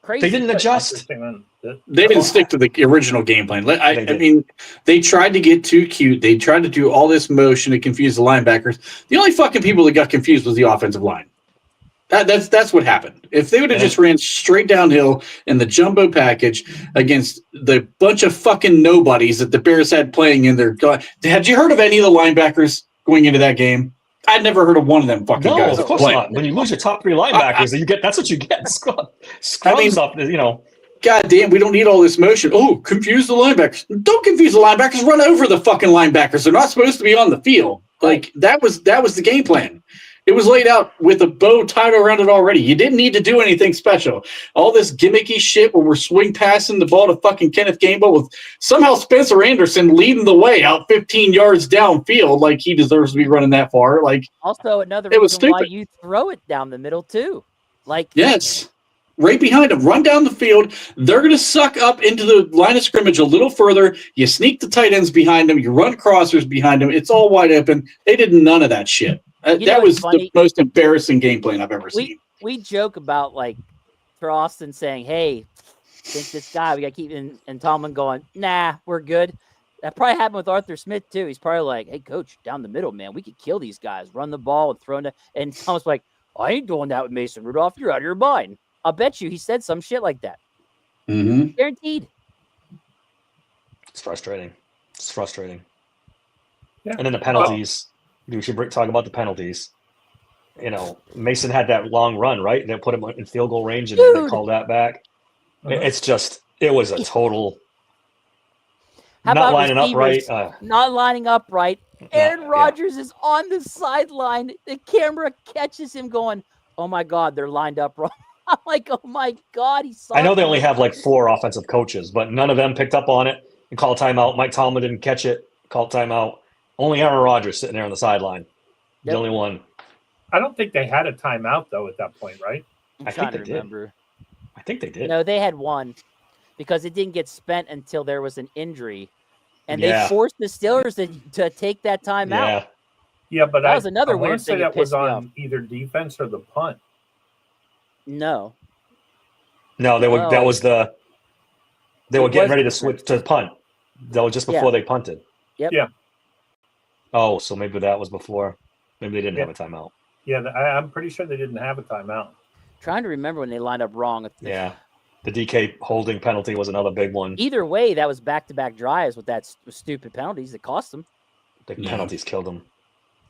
crazy. They didn't adjust. They didn't stick to the original game plan. I They did. mean, they tried to get too cute. They tried to do all this motion to confuse the linebackers. The only fucking people that got confused was the offensive line. That's what happened. If they would have just ran straight downhill in the jumbo package against the bunch of fucking nobodies that the Bears had playing in their – had you heard of any of the linebackers going into that game? I'd never heard of one of them fucking No, guys. of course playing. not. When you lose your top 3 linebackers, that's what you get. Scrubs up, God damn, we don't need all this motion. Oh, confuse the linebackers. Don't confuse the linebackers. Run over the fucking linebackers. They're not supposed to be on the field. Like, that was the game plan. It was laid out with a bow tied around it already. You didn't need to do anything special. All this gimmicky shit where we're swing passing the ball to fucking Kenneth Gainwell with somehow Spencer Anderson leading the way out 15 yards downfield like he deserves to be running that far. Like, also another it was reason why stupid. you throw it down the middle too. Like Yes. Right behind them. Run down the field. They're going to suck up into the line of scrimmage a little further. You sneak the tight ends behind them. You run crossers behind them. It's all wide open. They did none of that shit. That was the most embarrassing game plan I've ever seen. We joke about like Austin saying, "Hey, think this guy we got to keep," and Tomlin going, "Nah, we're good." That probably happened with Arthur Smith too. He's probably like, "Hey, coach, down the middle, man, we could kill these guys. Run the ball and throw it." And Tomlin's like, "I ain't doing that with Mason Rudolph. You're out of your mind." I'll bet you he said some shit like that. Mm-hmm. Guaranteed. It's frustrating. Yeah. And then the penalties. We should talk about the penalties. Mason had that long run, right? They put him in field goal range, and they called that back. It's just, it was a total not lining up right. Not lining up right. Aaron Rodgers is on the sideline. The camera catches him going, "Oh my God, they're lined up wrong." I'm like, "Oh my God, he saw." I know they only have like 4 offensive coaches, but none of them picked up on it and called timeout. Mike Tomlin didn't catch it, called timeout. Only Aaron Rodgers sitting there on the sideline. The only one. I don't think they had a timeout though at that point, right? I think they did. I think they did. No, they had one because it didn't get spent until there was an injury, and they forced the Steelers to take that timeout. Yeah, but that was another weird thing. That was on either defense or the punt. No, they were. That was the. They were getting ready to switch to punt. That was just before they punted. Yep. Yeah. Oh, so maybe that was before. Maybe they didn't have a timeout. Yeah, I'm pretty sure they didn't have a timeout. Trying to remember when they lined up wrong. Yeah. The DK holding penalty was another big one. Either way, that was back-to-back drives with that stupid penalties that cost them. The penalties killed them.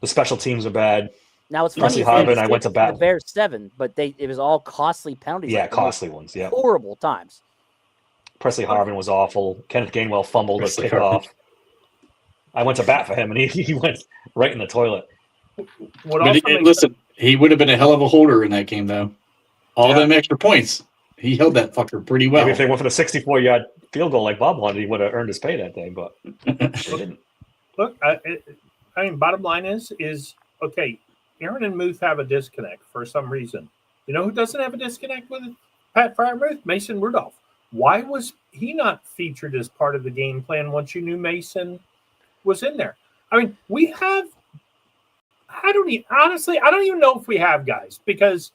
The special teams are bad. Now it's funny. Harvin, I went to bat. The Bears 7, but it was all costly penalties. Yeah, costly ones. Yeah, horrible times. Presley Harvin was awful. Kenneth Gainwell fumbled a kickoff. I went to bat for him, and he went right in the toilet. Listen, he would have been a hell of a holder in that game, though. All them extra points, he held that fucker pretty well. Maybe if they went for the 64-yard field goal like Bob wanted, he would have earned his pay that day, but they didn't. Look, I mean, bottom line is okay. Aaron and Muth have a disconnect for some reason. You know who doesn't have a disconnect with Pat Freiermuth? Mason Rudolph. Why was he not featured as part of the game plan once you knew Mason was in there? I mean, we have. I don't even know if we have guys because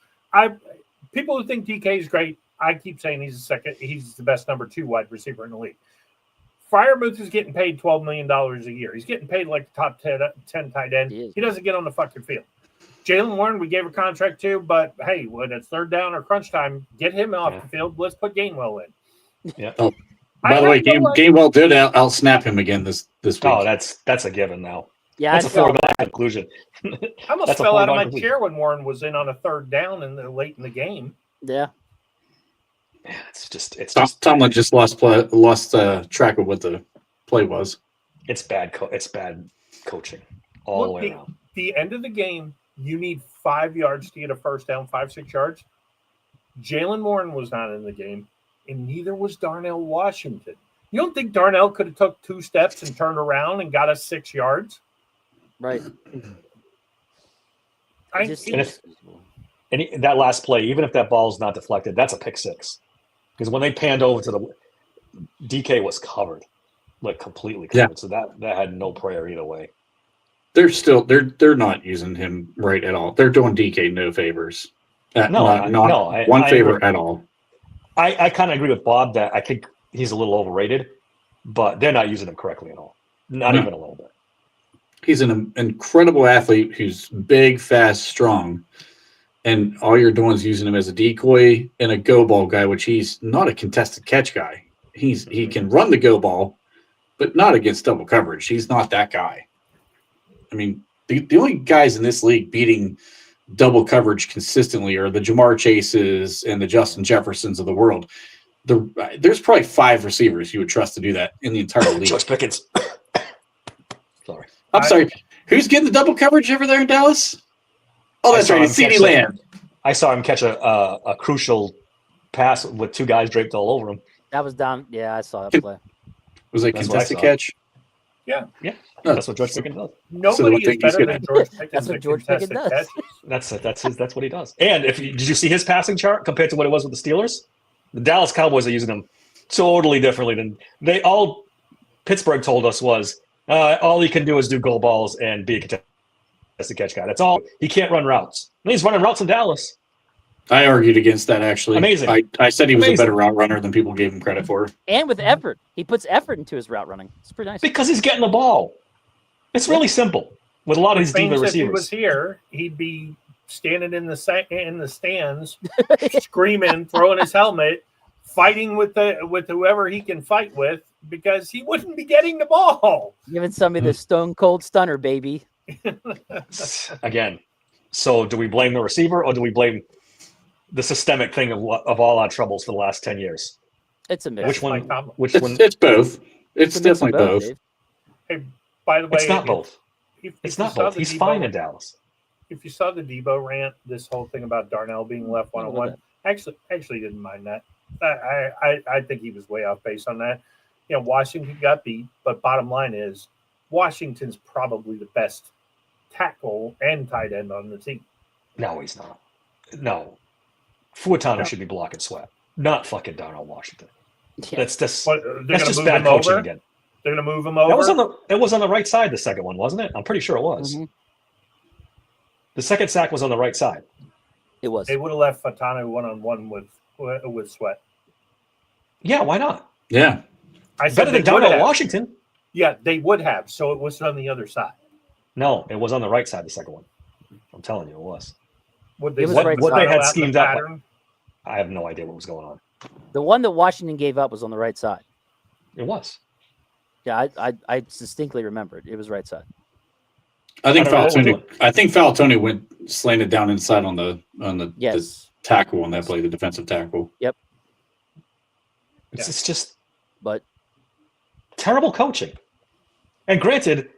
people who think DK is great. I keep saying he's the best number 2 wide receiver in the league. Freiermuth is getting paid $12 million a year. He's getting paid like the top 10 tight end. He doesn't get on the fucking field. Jalen Warren, we gave a contract to, but hey, when it's third down or crunch time, get him off the field. Let's put Gainwell in. Yeah. Oh, by the way, Gainwell did out-snap him again this week. Oh, that's a given now. Yeah, that's a foregone conclusion. I almost fell out of my chair when Warren was in on a third down late in the game. Yeah. It's just Tomlin just lost track of what the play was. It's bad. It's bad coaching all the way around. The end of the game, you need 5 yards to get a first down, 5-6 yards. Jalen Warren was not in the game, and neither was Darnell Washington. You don't think Darnell could have took 2 steps and turned around and got us 6 yards? Right. I Just see. And that last play, even if that ball's not deflected, that's a pick six. Because when they panned over to the DK was covered, like completely covered. Yeah. So that had no prayer either way. They're not using him right at all. They're doing DK no favors. Not one favor agree. at all. I kind of agree with Bob that I think he's a little overrated, but they're not using him correctly at all. Not even a little bit. He's an incredible athlete who's big, fast, strong. And all you're doing is using him as a decoy and a go ball guy, which he's not a contested catch guy. He can run the go ball, but not against double coverage. He's not that guy. I mean, the only guys in this league beating double coverage consistently are the Jamar Chases and the Justin Jeffersons of the world. There's probably 5 receivers you would trust to do that in the entire league. George Pickens. Sorry. I'm sorry. Who's getting the double coverage over there in Dallas? Oh, that's right. It's CeeDee Lamb. I saw him catch a crucial pass with 2 guys draped all over him. That was down. Yeah, I saw that play. Was it That's what I contested saw. catch? Yeah. That's what George Pickens does. Nobody is think he's better gonna- than George Pickens. That's what at George Pickens contested does. catches. That's what he does. And did you see his passing chart compared to what it was with the Steelers? The Dallas Cowboys are using him totally differently than they all. Pittsburgh told us was all he can do is do goal balls and be a contested catch guy. That's all. He can't run routes. And he's running routes in Dallas. I argued against that, actually. Amazing. I said he was Amazing. a better route runner than people gave him credit for. And with effort. He puts effort into his route running. It's pretty nice. Because he's getting the ball. It's really simple with a lot of these diva If he was receivers. here, he'd be standing in the stands, screaming, throwing his helmet, fighting with whoever he can fight with, because he wouldn't be getting the ball. Giving somebody the stone cold stunner, baby. Again, so do we blame the receiver or do we blame the systemic thing of all our troubles for the last 10 years? It's a mix. Which one? Mike Tomlin. Which It's, one? it's both. It's a mix of definitely both. Dave. Hey, by the way, It's not both. If It's you not saw both. the He's Debo- fine in Dallas. If you saw the Debo rant, this whole thing about Darnell being left I love one-on-one, actually didn't mind that. I think he was way off base on that. You know, Washington got beat, but bottom line is Washington's probably the best tackle and tight end on the team. No, he's not. No. Fuatano No. should be blocking Sweat, not fucking Darnell Washington. Yeah. That's just What, they're that's going just to move bad him coaching over? again. They're going to move him over? It was on the right side, the second one, wasn't it? I'm pretty sure it was. Mhm. The second sack was on the right side. It was. They would have left Fatano one-on-one with Sweat. Yeah, why not? Yeah. I said Better than they would Darnell have. Washington. Yeah, they would have. So it was on the other side. No, it was on the right side, the second one. I'm telling you, it was. Would they It was set right Fatano what they had out in the schemed up. pattern? I have no idea what was going on. The one that Washington gave up was on the right side. It was. Yeah, I distinctly remember it. It was right side. I think I don't know what Falatoni went slanted down inside on the Yes. the tackle on that play, the defensive tackle. It's just But terrible coaching. And granted,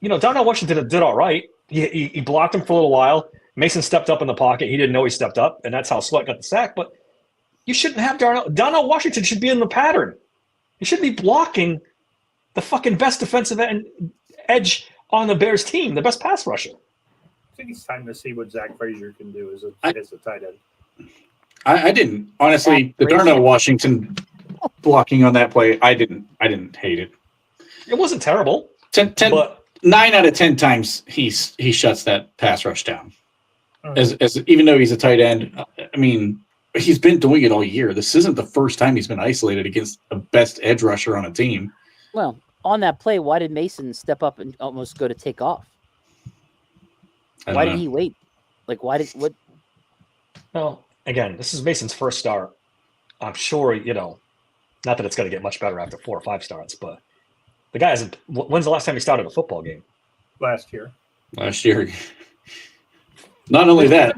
Darnell Washington did all right. He blocked him for a little while. Mason stepped up in the pocket. He didn't know he stepped up, and that's how Sweat got the sack. But you shouldn't have Darnell Washington should be in the pattern. He should be blocking the fucking best defensive edge on the Bears team, the best pass rusher. I think it's time to see what Zach Frazier can do as a tight end. I didn't honestly. The Darnell Washington blocking on that play, I didn't hate it. It wasn't terrible, 10, but 9 out of 10 times he shuts that pass rush down. Mhm. As even though he's a tight end, I mean, he's been doing it all year. This isn't the first time he's been isolated against the best edge rusher on a team. well, on that play, why did Mason step up and almost go to take off? I don't Why know. did he wait? Like, why did what? well, again, this is Mason's first start. I'm sure, not that it's going to get much better after 4 or 5 starts, but the guy hasn't. When's the last time he started a football game? Last year. last year? Not only that,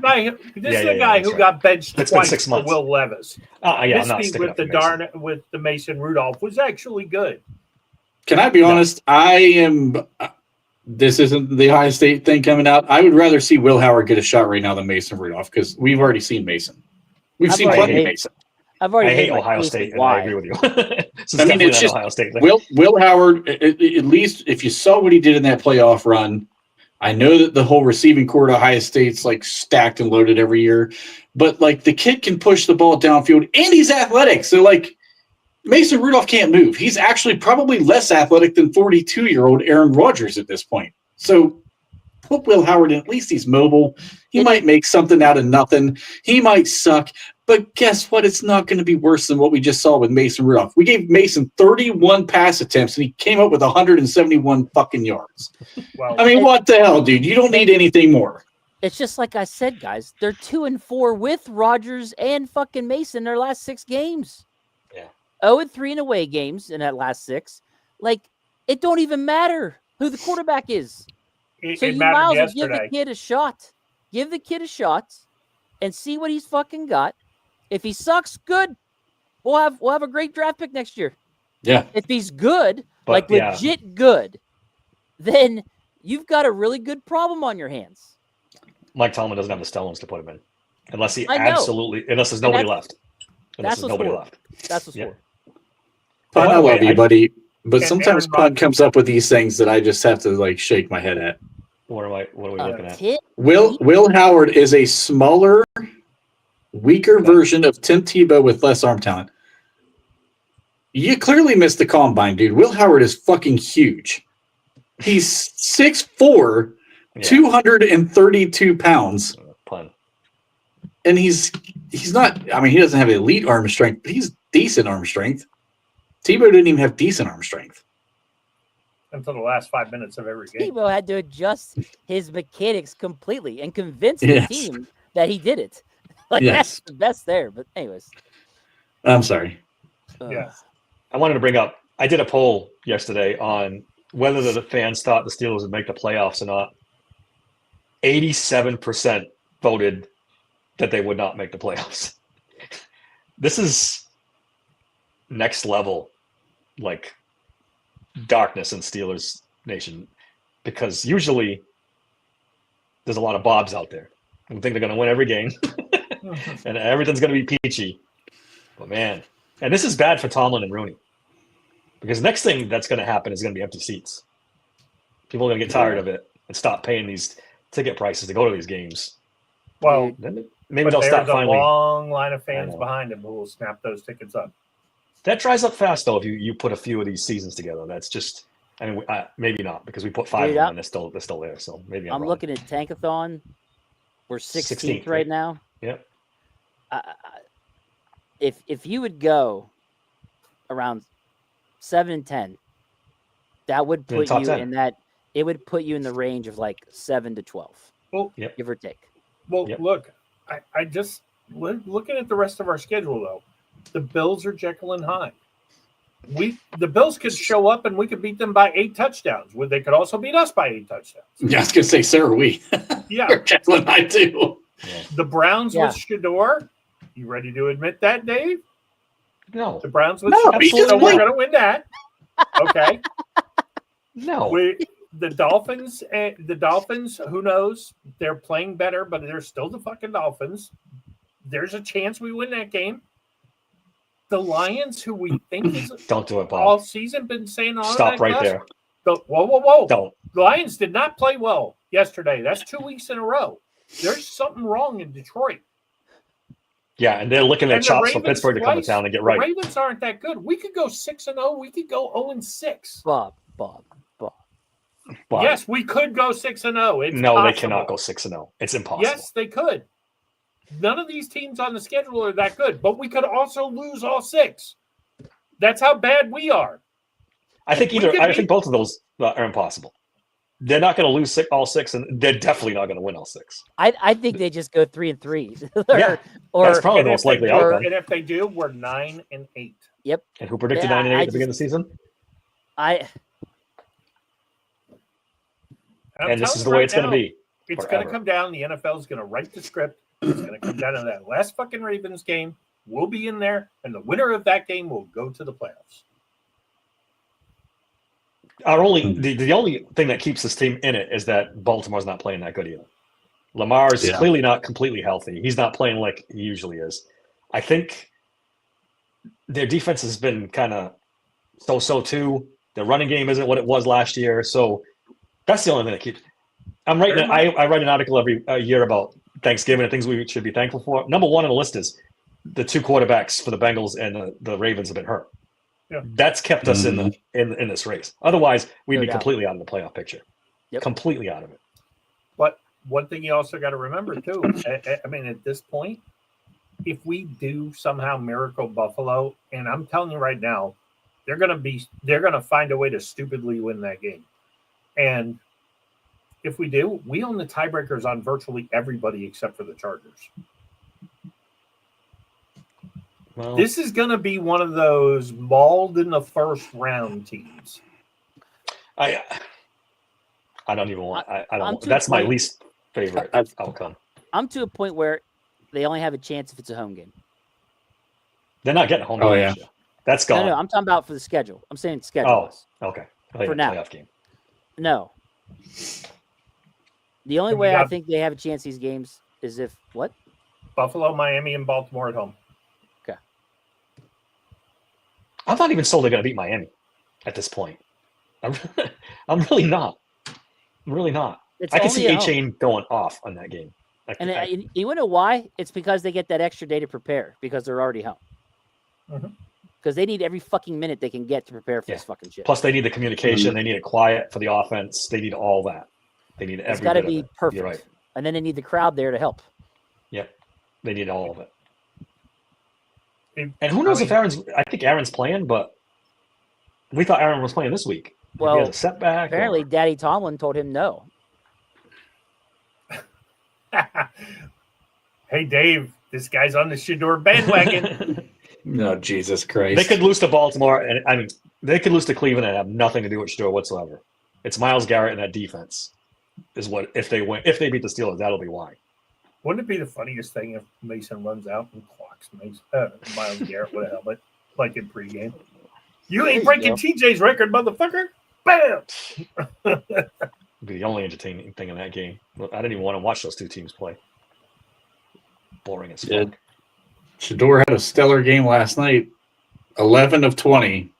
This is a guy that's who right. got benched It's been twice 6 for months. Will Levis. Yeah, I'm not This sticking with up for the Mason. with the Mason Rudolph was actually good. can I be honest? I am. This isn't the Ohio State thing coming out. I would rather see Will Howard get a shot right now than Mason Rudolph because we've already seen Mason. We've I've seen already plenty of made- Mason. I've already I made hate my Ohio case State, and why. I agree with you. This is I mean, definitely it's an just Ohio State thing. Will Howard. At least if you saw what he did in that playoff run, I know that the whole receiving core at Ohio State's like stacked and loaded every year, but like the kid can push the ball downfield and he's athletic. So like Mason Rudolph can't move. He's actually probably less athletic than 42-year-old Aaron Rodgers at this point. So put Will Howard in. At least he's mobile. He might make something out of nothing. He might suck. But guess what? It's not going to be worse than what we just saw with Mason Rudolph. We gave Mason 31 pass attempts, and he came up with 171 fucking yards. Well, I mean, what the hell, dude? You don't need anything more. It's just like I said, guys. They're 2-4 with Rodgers and fucking Mason in their last 6 games. Yeah. 0-3 in away games in that last 6. Like, it don't even matter who the quarterback is. it, So it you mattered might as well give the yesterday. kid a shot. Give the kid a shot and see what he's fucking got. If he sucks, good. We'll have a great draft pick next year. Yeah. If he's good, But, like yeah. legit good, then you've got a really good problem on your hands. Mike Tomlin doesn't have the stones to put him in, unless he I know. unless there's nobody that's- left. Unless That's there's what's nobody for. left. That's what's Yeah. for. Pun, By I the way, love you, buddy. But And sometimes Aaron Pun Rodgers- comes up with these things that I just have to like shake my head at. What are we looking at? Will Howard is a smaller, weaker version of Tim Tebow with less arm talent. You clearly missed the combine, dude. Will Howard is fucking huge. He's 6'4", Yeah. 232 pounds, Pun. and he's not. I mean, he doesn't have elite arm strength, but he's decent arm strength. Tebow didn't even have decent arm strength. Until the last 5 minutes of every game. Tebow had to adjust his mechanics completely and convince Yes. the team that he did it. Like Yes. that's the best there. But anyways, I'm sorry. Yeah. I wanted to bring up. I did a poll yesterday on whether the fans thought the Steelers would make the playoffs or not. 87% voted that they would not make the playoffs. This is next level, like darkness in Steelers Nation, because usually there's a lot of Bobs out there who think they're going to win every game and everything's going to be peachy. But man, and this is bad for Tomlin and Rooney, because next thing that's going to happen is going to be empty seats. People are going to get tired of it and stop paying these ticket prices to go to these games. Well, Then maybe but they'll stop there's a finally. long line of fans know. behind him who will snap those tickets up. That dries up fast though if you put a few of these seasons together. That's just, I mean, maybe not, because we put 5 of Dude, them and they're still there. So maybe I'm wrong. looking at Tankathon. We're 16th 16th, right right? now. Yep. If you would go around 7 and 10, that would In the put top you 10. in that. It would put you in the range of like 7 to 12, Well, give or take. well, Yep. look, I just looking at the rest of our schedule though. The Bills are Jekyll and Hyde. The Bills could show up and we could beat them by 8 touchdowns. They could also beat us by 8 touchdowns. Yeah, I was gonna say, so are we. Yeah. Jacqueline and I too. The Browns Yeah. with Shador. You ready to admit that, Dave? No, The Browns with No, Shador. he just So we're played. going to win that. Okay. no. The Dolphins, who knows? They're playing better, but they're still the fucking Dolphins. There's a chance we win that game. The Lions, who we think is Don't do it, all Bob. season been saying all Stop that right stuff. there. Whoa. Don't. The Lions did not play well yesterday. That's 2 weeks in a row. There's something wrong in Detroit. Yeah, and they're licking their And the chops for Ravens Pittsburgh to come to twice. town and get The right. Ravens aren't that good. We could go 6-0. We could go 0-6. Bob. But Yes, we could go 6-0. It's no, they possible. cannot go 6-0. It's impossible. Yes, they could. None of these teams on the schedule are that good, but we could also lose all 6. That's how bad we are. I think we could I beat- think both of those are impossible. They're not going to lose all 6, and they're definitely not going to win all 6. I think they just go 3-3. Yeah, or that's probably the And most if they likely do- outcome. And if they do, we're 9-8. And who predicted Yeah, 9 and 8 I at the beginning of the season? I'm And this telling is you the way right it's going now, to be. It's forever. going to come down. The NFL is going to write the script. It's going to come down to that last fucking Ravens game. We'll be in there, and the winner of that game will go to the playoffs. The only thing that keeps this team in it is that Baltimore's not playing that good either. Lamar is Yeah. clearly not completely healthy. He's not playing like he usually is. I think their defense has been kind of so too. The running game isn't what it was last year, so that's the only thing that keeps. I'm writing. I write an article every year about Thanksgiving and things we should be thankful for. Number one on the list is the two quarterbacks for the Bengals and the Ravens have been hurt. Yeah. That's kept us in this race. Otherwise, we'd No be doubt. completely out of the playoff picture. Yep. Completely out of it. But one thing you also got to remember too. I mean, at this point, if we do somehow miracle Buffalo, and I'm telling you right now, they're gonna find a way to stupidly win that game. And if we do, we own the tiebreakers on virtually everybody except for the Chargers. Well, This is going to be one of those mauled in the first round teams. I don't even want. I I'm don't. to a That's my point- least favorite outcome. I'm to a point where they only have a chance if it's a home game. They're not getting home. Oh, game yeah. this year. That's gone. No, I'm talking about for the schedule. I'm saying schedule. Okay. For now. Playoff game. No. The only And we way I got- think they have a chance these games is if what? Buffalo, Miami, and Baltimore at home. I'm not even sold they're going to beat Miami at this point. I'm really not. I'm really not. It's I can only see at A home. Chain going off on that game. And you know why? It's because they get that extra day to prepare because they're already home. Mhm. Because they need every fucking minute they can get to prepare for Yeah. this fucking shit. Plus, they need the communication. They need it quiet for the offense. They need all that. They need It's every got to bit of be it. perfect. You're right. And then they need the crowd there to help. Yep. They need all of it. It- And who knows I if mean- Aaron's? I think Aaron's playing, but we thought Aaron was playing this week. If he Well, has a setback. apparently, or- Daddy Tomlin told him no. Hey, Dave, this guy's on the Shador bandwagon. No, Jesus Christ. they could lose to Baltimore, and I mean, they could lose to Cleveland and have nothing to do with Shador whatsoever. It's Myles Garrett and that defense is what if they win. If they beat the Steelers, that'll be why. Wouldn't it be the funniest thing if Mason runs out and clocks Myles Garrett with a helmet, like in pregame? You There ain't you breaking go. TJ's record, motherfucker! Bam! It'd be the only entertaining thing in that game. I didn't even want to watch those two teams play. Boring as Yeah. fuck. Shador had a stellar game last night. 11 of 20,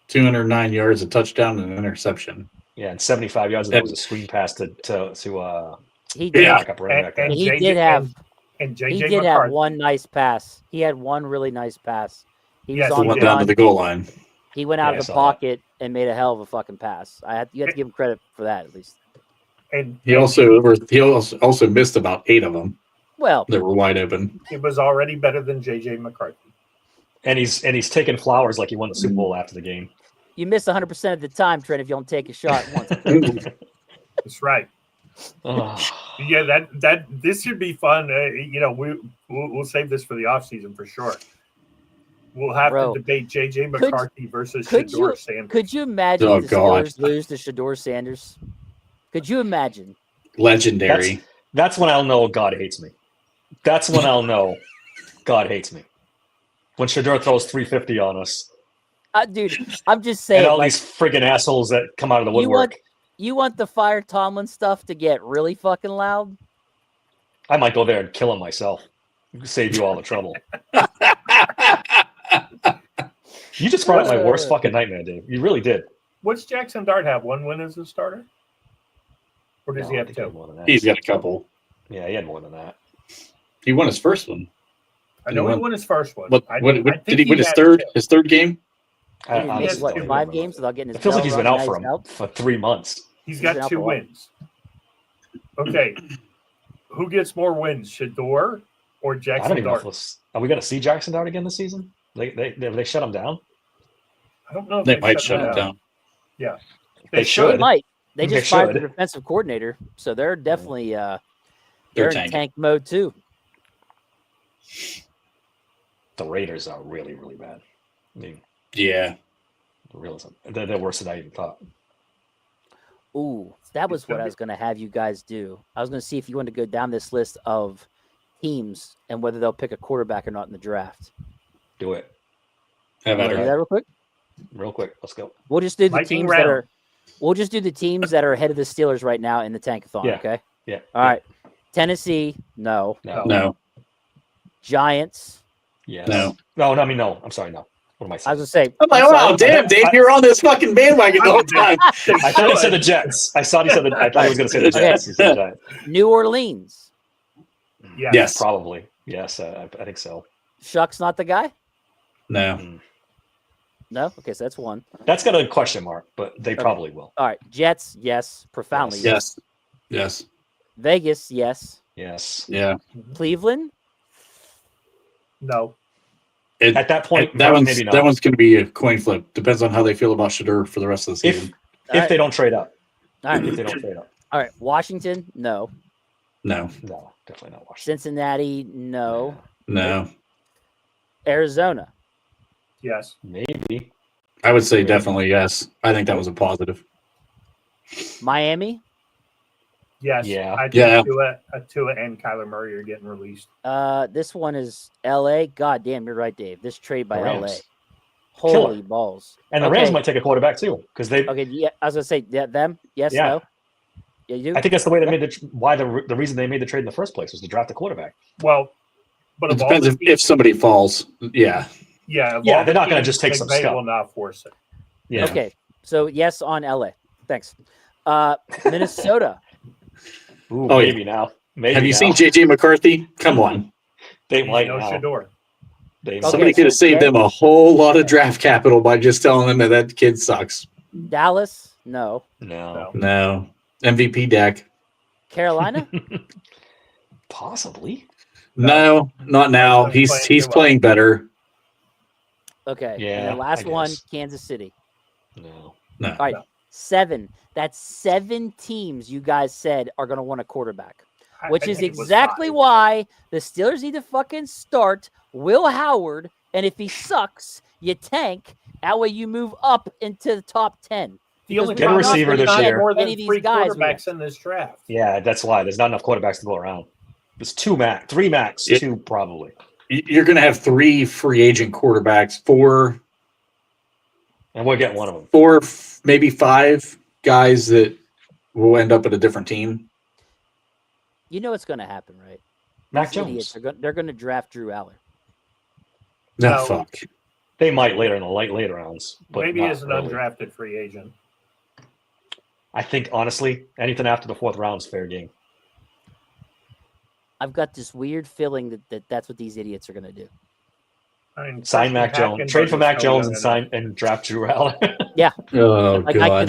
209 yards, a touchdown, and an interception. Yeah, and 75 yards. That was a screen pass to He did. Yeah, backup running back there. and He JJ did have. and He JJ did McCarthy. have one nice pass. He had one really nice pass. He Yes, was He on went the down to run. the goal line. He went out Yeah, I of the saw pocket and made a hell of a fucking pass. You have to give him credit for that at least. And He also missed about 8 of them Well, that were wide open. it was already better than JJ McCarthy. And he's taking flowers like he won the Super Bowl after the game. you miss 100% of the time, Trent, if you don't take a shot once. That's right. Oh, Yeah, that this should be fun. We'll save this for the off season for sure. We'll have Bro, to debate JJ could- McCarthy versus could Shador you- Sanders. Could you imagine Oh, if the God. Steelers lose to Shador Sanders? Could you imagine? Legendary. that's when I'll know God hates me. That's when I'll know God hates me. When Shador throws 350 on us, Dude, I'm just saying. and all like, these friggin' assholes that come out of the you woodwork, want the Fire Tomlin stuff to get really fucking loud? I might go there and kill him myself. Save you all the trouble. You just brought up my worst fucking nightmare, Dave. You really did. What's Jackson Dart have? One win as a starter? Or does No, he I have think he had two? more than that. He's got a couple. Yeah, he had more than that. He won his first one. I know He he won- won his first one. What, I what, think did he win his had third? two. His third game? He didn't I miss, honestly what, don't 5 remember. games without getting his It feels like bell he's been rung out and for he's out? for 3 months. He's been got out 2 for a while. wins. Okay. Who gets more wins, Shador or I don't Jackson even know if Dart? are we going to see Jackson Dart again this season? They shut him down. I don't know if They might shut him it down. Yeah. They They should. might. They They just fired the should. defensive coordinator, so they're definitely They're they're in tanking. tank mode too. The Raiders are really, really bad. I mean, Yeah. realism. They're worse than I even thought. Ooh, that was what I was going to have you guys do. I was going to see if you want to go down this list of teams and whether they'll pick a quarterback or not in the draft. Do it Have at Wanna do her. that real quick? real quick. Let's go. We'll just do the Lightning teams round. that are. We'll just do the teams that are ahead of the Steelers right now in the tankathon. Yeah. Okay. Yeah. All right. Tennessee, no. No. No. Giants, Yes. No. No, I mean, no. I'm sorry, no. What am I I saying? was gonna say. I'm like, I'm wow, sorry. damn, Dave, you're on this fucking bandwagon the whole time. I thought he said the Jets. I thought he said I thought he was going to say the Okay. Jets. He said the Giants. New Orleans. Yes. Yes. Probably. Yes, I think so. Shuck's not the guy. No. No. Okay, so that's one. That's got a question mark, but they probably will. All right. Jets. Yes. Profoundly. Yes. Yes. Vegas. Yes. Yes. Yeah. Cleveland. No. At that point, that maybe not. one's going to be a coin flip. Depends on how they feel about Shedeur for the rest of the season. If they don't trade up. All right. If they don't trade up. All right. Washington. No. No. No, definitely not Washington. Cincinnati. No. No. Arizona. Yes. Maybe. I would say definitely yes. I think that was a positive. Miami. Yes. Yeah. I think Yeah. Tua and Kyler Murray are getting released. This one is L.A. God damn, you're right, Dave. This trade by The Rams. L.A. Holy balls. And the Rams might take a quarterback too, because they. Okay, yeah, I was gonna say them. Yes, Yeah. no. Yeah, you. I think that's the way they made the reason they made the trade in the first place was to draft a quarterback. Well, but It of all depends the if somebody falls. Yeah. yeah, of Yeah, all they're the not gonna teams, just take McVay some scum. will not force it. Yeah. Okay, so yes on L.A. Thanks. Minnesota. Ooh, Oh, yeah. maybe now. Maybe Have you now. seen JJ McCarthy? Come on. They He's might no now. Shedeur. They Okay, might. Somebody could have saved them a whole lot of draft capital by just telling them that kid sucks. Dallas. No. No. No. MVP deck. Carolina. Possibly. No, not now. He's He's playing playing better. Okay. And Yeah, then last I one, guess. Kansas City. No. No. All right, No. 7. That's 7 teams you guys said are going to want a quarterback, which I is think it was exactly 5. why the Steelers need to fucking start Will Howard. And if he sucks, you tank. That way you move up into the top 10. The only Because Get a we're not problem is receiver gonna this there's not get year. more any than of these 3 guys we quarterbacks want. in this draft. Yeah, that's why there's not enough quarterbacks to go around. There's 3 max, Yeah. 2 probably. You're going to have 3 free agent quarterbacks, 4, And we'll get one of them. 4, maybe 5 guys that will end up at a different team. You know what's going to happen, right? Mac These idiots Jones. they're going to draft Drew Aller. No, No. fuck. They might later in the later rounds, but Maybe not as an early. undrafted free agent. I think honestly, anything after the 4th round is fair game. I've got this weird feeling that's what these idiots are going to do. I mean, Sign Mac Christian Jones, Hackenberg trade for is Mac so Jones, young and enough. sign and draft Drew Aller. Oh, Like I God.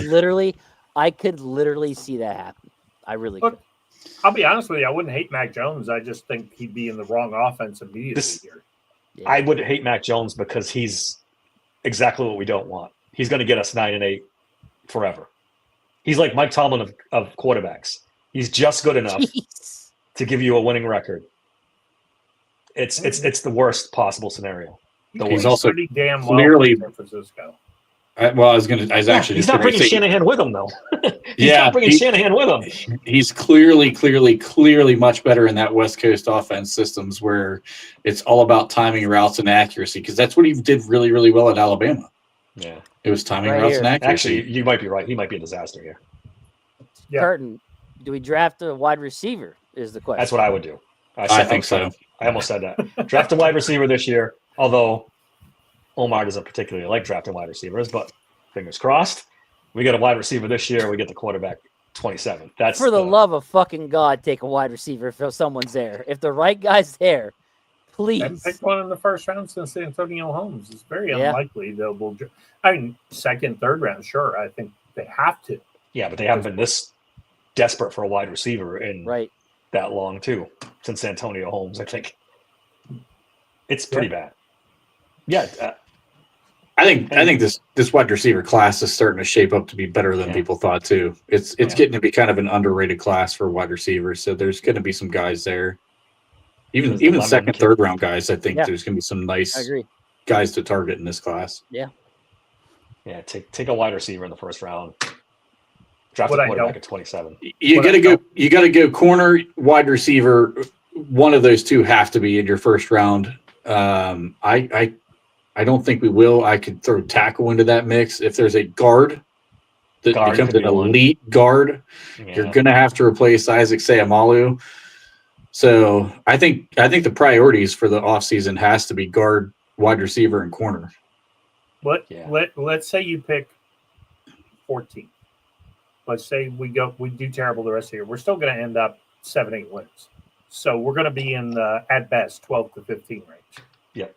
could literally see that happen. I really Look, could. I'll be honest with you. I wouldn't hate Mac Jones. I just think he'd be in the wrong offense immediately This- here. Yeah. I would hate Mac Jones because he's exactly what we don't want. He's going to get us 9-8 forever. He's like Mike Tomlin of quarterbacks. He's just good enough Jeez. to give you a winning record. It's the worst possible scenario. The He's worst. also pretty damn well clearly- for San Francisco. I was actually he's just not gonna bringing say, Shanahan with him though. He's Yeah, not bringing he- Shanahan with him. he's clearly much better in that West Coast offense systems where it's all about timing routes and accuracy, because that's what he did really, really well at Alabama. Yeah, It was timing Right routes here. and accuracy. actually, you might be right. He might be a disaster here. Yeah. Curtin, do we draft a wide receiver? Is the question. That's what I would do. I think so. I almost said that. Draft a wide receiver this year, although Omar doesn't particularly like drafting wide receivers, but fingers crossed. We get a wide receiver this year, we get the quarterback 27. That's For the love of fucking God, take a wide receiver if someone's there. If the right guy's there, please. And picked one in the first round since Antonio Holmes. It's very Yeah. unlikely they'll. I mean, second, third round, sure. I think they have to. Yeah, but they haven't been this desperate for a wide receiver in Right. that long too, since Antonio Holmes. I think it's pretty bad. Yeah, I think this wide receiver class is starting to shape up to be better than Yeah. people thought too. It's Yeah. getting to be kind of an underrated class for wide receivers. So there's going to be some guys there. There's the Even Lemon second, kid. third round guys. I think Yeah. there's going to be some I nice agree. guys to target in this class. yeah. Take a wide receiver in the first round. Draft What a I quarterback don't- at 27. You But got to I go. don't- You got to go corner, wide receiver. One of those two have to be in your first round. I don't think we will. I could throw tackle into that mix. If there's a guard that Guard becomes could an be one. elite guard, Yeah. you're going to have to replace Isaac Sayamalu. So I think the priorities for the offseason has to be guard, wide receiver, and corner. Let's say you pick 14. Let's say we do terrible the rest of the year. We're still going to end up 7-8 wins. So we're going to be in the, at best, 12 to 15 range. Yep.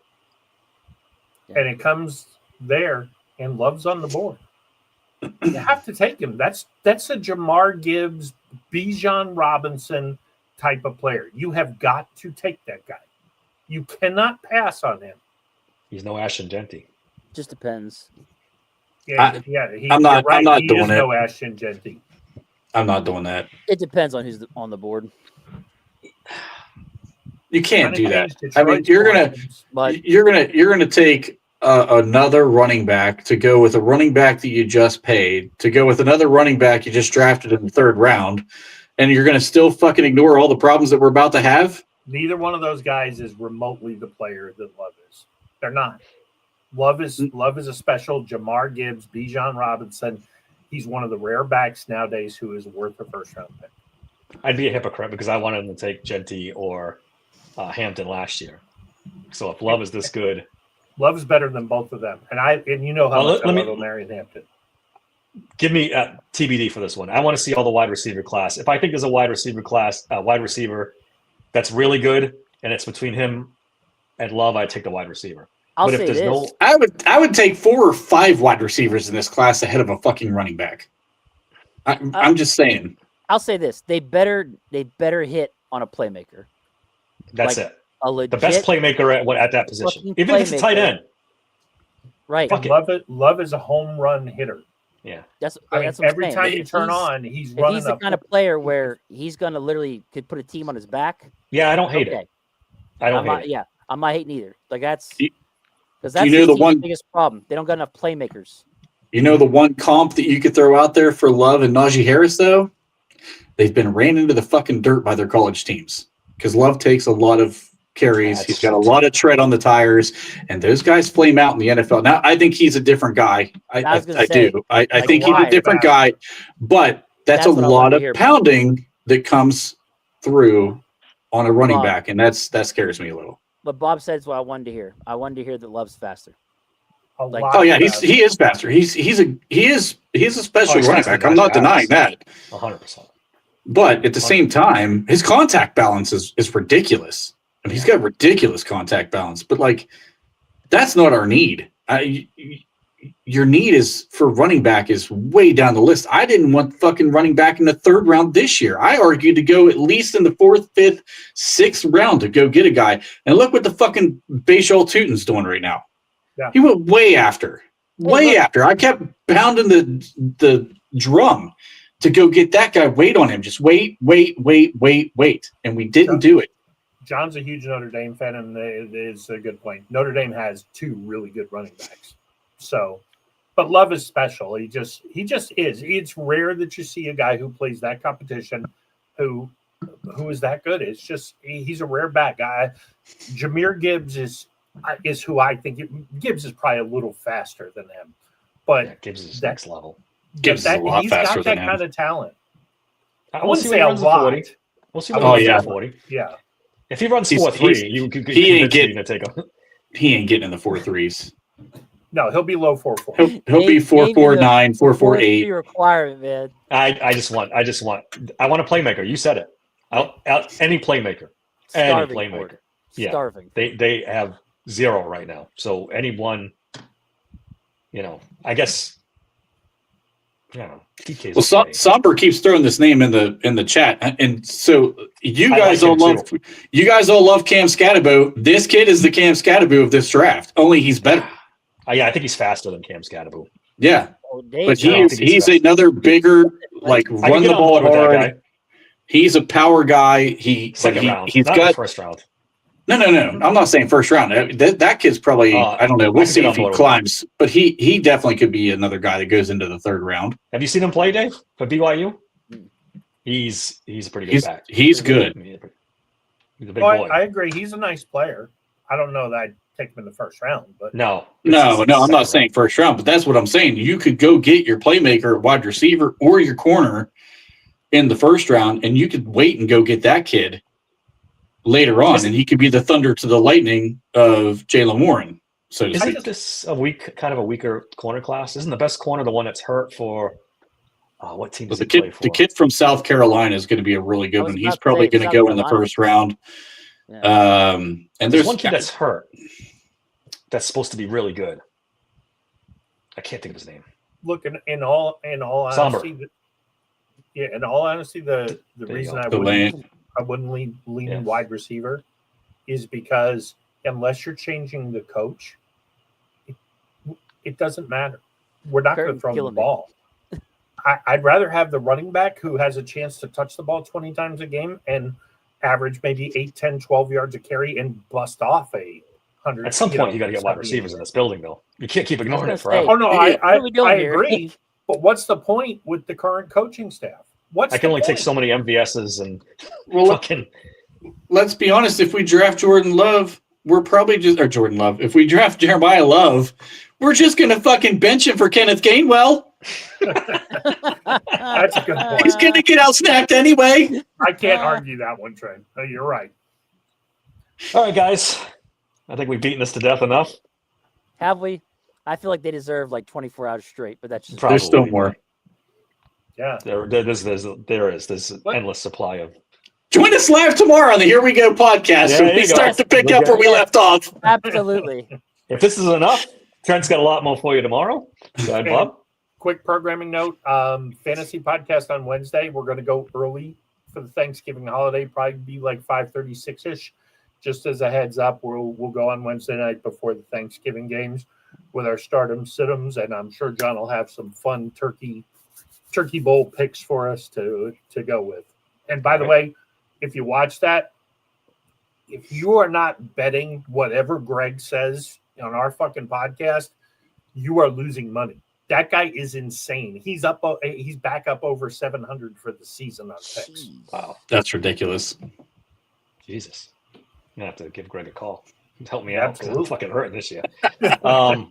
And it comes there, and Love's on the board. You have to take him. That's a Jamar Gibbs, Bijan Robinson type of player. You have got to take that guy. You cannot pass on him. He's no Ashton Genty. Just depends. I'm not doing it. No Ashton Genty. I'm not doing that. It depends on who's on the board. You can't do that. I mean, you're gonna take another running back to go with a running back that you just paid, to go with another running back you just drafted in the 3rd round, and you're gonna still fucking ignore all the problems that we're about to have. Neither one of those guys is remotely the player that Love is. They're not. Love is a special. Jamar Gibbs, Bijan Robinson. He's one of the rare backs nowadays who is worth a 1st-round pick. I'd be a hypocrite because I wanted him to take Genty or Hampton last year. So if Love is this good, Love is better than both of them, and you know how much I love Marion Hampton. Give me TBD for this one. I want to see all the wide receiver class. If I think there's a wide receiver that's really good, and it's between him and Love, I'd take the wide receiver. I'll say this. I would take 4 or 5 wide receivers in this class ahead of a fucking running back. I'm just saying. I'll say this: they better hit on a playmaker. That's like it. A legit, the best playmaker at that position, even if it's a tight end. Right. Love is a home run hitter. Yeah. That's what every I'm saying. time you turn on, he's running. He's the kind of player where he's going to literally could put a team on his back. Yeah, I don't hate it. I'm not hating either. Like that's because that's the biggest problem. They don't got enough playmakers. You know the one comp that you could throw out there for Love and Najee Harris, though? They've been ran into the fucking dirt by their college teams because Love takes a lot of carries. He's got a lot of tread on the tires, and those guys flame out in the NFL. Now, I think he's a different guy. I do. I think he's a different guy, but that's a lot of pounding that comes through on a running back, and that scares me a little. But Bob said what I wanted to hear. I wanted to hear that Love's faster. He is faster. He is a special running back. I'm not denying that. 100%. But at the same time, his contact balance is ridiculous. I mean, he's got ridiculous contact balance. But like, that's not our need. Your need is for running back is way down the list. I didn't want fucking running back in the 3rd round this year. I argued to go at least in the 4th, 5th, 6th round to go get a guy. And look what the fucking Bashal Tutin's doing right now. Yeah. He went way after. I kept pounding the drum to go get that guy. Wait on him. Just wait. And we didn't do it. John's a huge Notre Dame fan, and it is a good point. Notre Dame has 2 really good running backs. So, but Love is special. He just is. It's rare that you see a guy who plays that competition who is that good. It's just he's a rare back guy. Jahmyr Gibbs is who I think Gibbs is probably a little faster than him, but Gibbs is next level. Gibbs is a lot faster than him. He's got that kind of talent. I wouldn't say a lot. We'll see what he runs 40. Yeah. If he runs 4.3, he ain't getting to take him. He ain't getting in the 4.3s. No, he'll be low 4.4. He'll be 4.49, 4.48. Requirement, man. I want a playmaker. You said it. Any playmaker. Starving any playmaker. Yeah. Starving. They have 0 right now. So anyone, I guess. Yeah. Well, Somber keeps throwing this name in the chat, and so you guys all love Cam Scatterbo. This kid is the Cam Scatterbo of this draft. Only he's better. Yeah, I think he's faster than Cam Scatterbo. Yeah, but he's another bigger, like run the ball hard. He's a power guy. He's got first round. No. I'm not saying first round. That kid's probably I don't know. We'll see if he climbs, but he definitely could be another guy that goes into the 3rd round. Have you seen him play, Dave, for BYU? He's a pretty good back. He's good. He's a big boy. I agree. He's a nice player. I don't know that I'd take him in the 1st round, but no. I'm not saying first round, but that's what I'm saying. You could go get your playmaker, wide receiver, or your corner in the 1st round, and you could wait and go get that kid later on, and he could be the thunder to the lightning of Jalen Warren. So to speak. Isn't this a weaker corner class? Isn't the best corner the one that's hurt for what team does he play for? The kid from South Carolina is going to be a really good one. He's probably going to go in the first round. Yeah. And there's one kid that's hurt that's supposed to be really good. I can't think of his name. Look, in all honesty, the reason I wouldn't lean wide receiver is because unless you're changing the coach, it doesn't matter. We're not going to throw the ball. I'd rather have the running back who has a chance to touch the ball 20 times a game and average maybe 8, 10, 12 yards a carry and bust off a 100. At some point, you got to get wide receivers in this building, though. You can't keep ignoring it forever. Oh, no, I agree. But what's the point with the current coaching staff? I can only take so many MVSs and let's be honest. If we draft Jordan Love, we're probably Jordan Love. If we draft Jeremiah Love, we're just going to fucking bench him for Kenneth Gainwell. That's a good point. He's going to get out snapped anyway. I can't argue that one, Trey. No, you're right. All right, guys. I think we've beaten this to death enough. Have we? I feel like they deserve like 24 hours straight, but that's just there's still more. Yeah, there's an endless supply of. Join us live tomorrow on the Here We Go podcast. So we start to pick up where we left off. Absolutely. If this is enough, Trent's got a lot more for you tomorrow. Go ahead, Bob. Quick programming note: fantasy podcast on Wednesday. We're going to go early for the Thanksgiving holiday. Probably be like 5:36 ish. Just as a heads up, we'll go on Wednesday night before the Thanksgiving games with our stardom situms, and I'm sure John will have some fun turkey bowl picks for us to go with. And by the way, if you watch that, if you are not betting whatever Greg says on our fucking podcast, you are losing money. That guy is insane. He's back up over 700 for the season on picks. Wow, that's ridiculous. Jesus. I'm going to have to give Greg a call. Help me out because I'm fucking hurting this year. And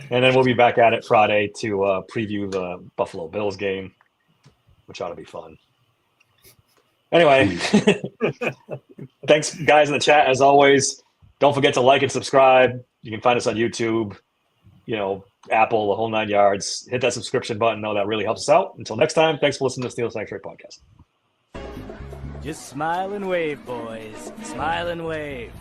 then we'll be back at it Friday to preview the Buffalo Bills game, which ought to be fun. Anyway, thanks, guys, in the chat, as always. Don't forget to like and subscribe. You can find us on YouTube, Apple, the whole 9 yards. Hit that subscription button. That really helps us out. Until next time, thanks for listening to Steel Sanctuary Podcast. Just smile and wave, boys. Smile and wave.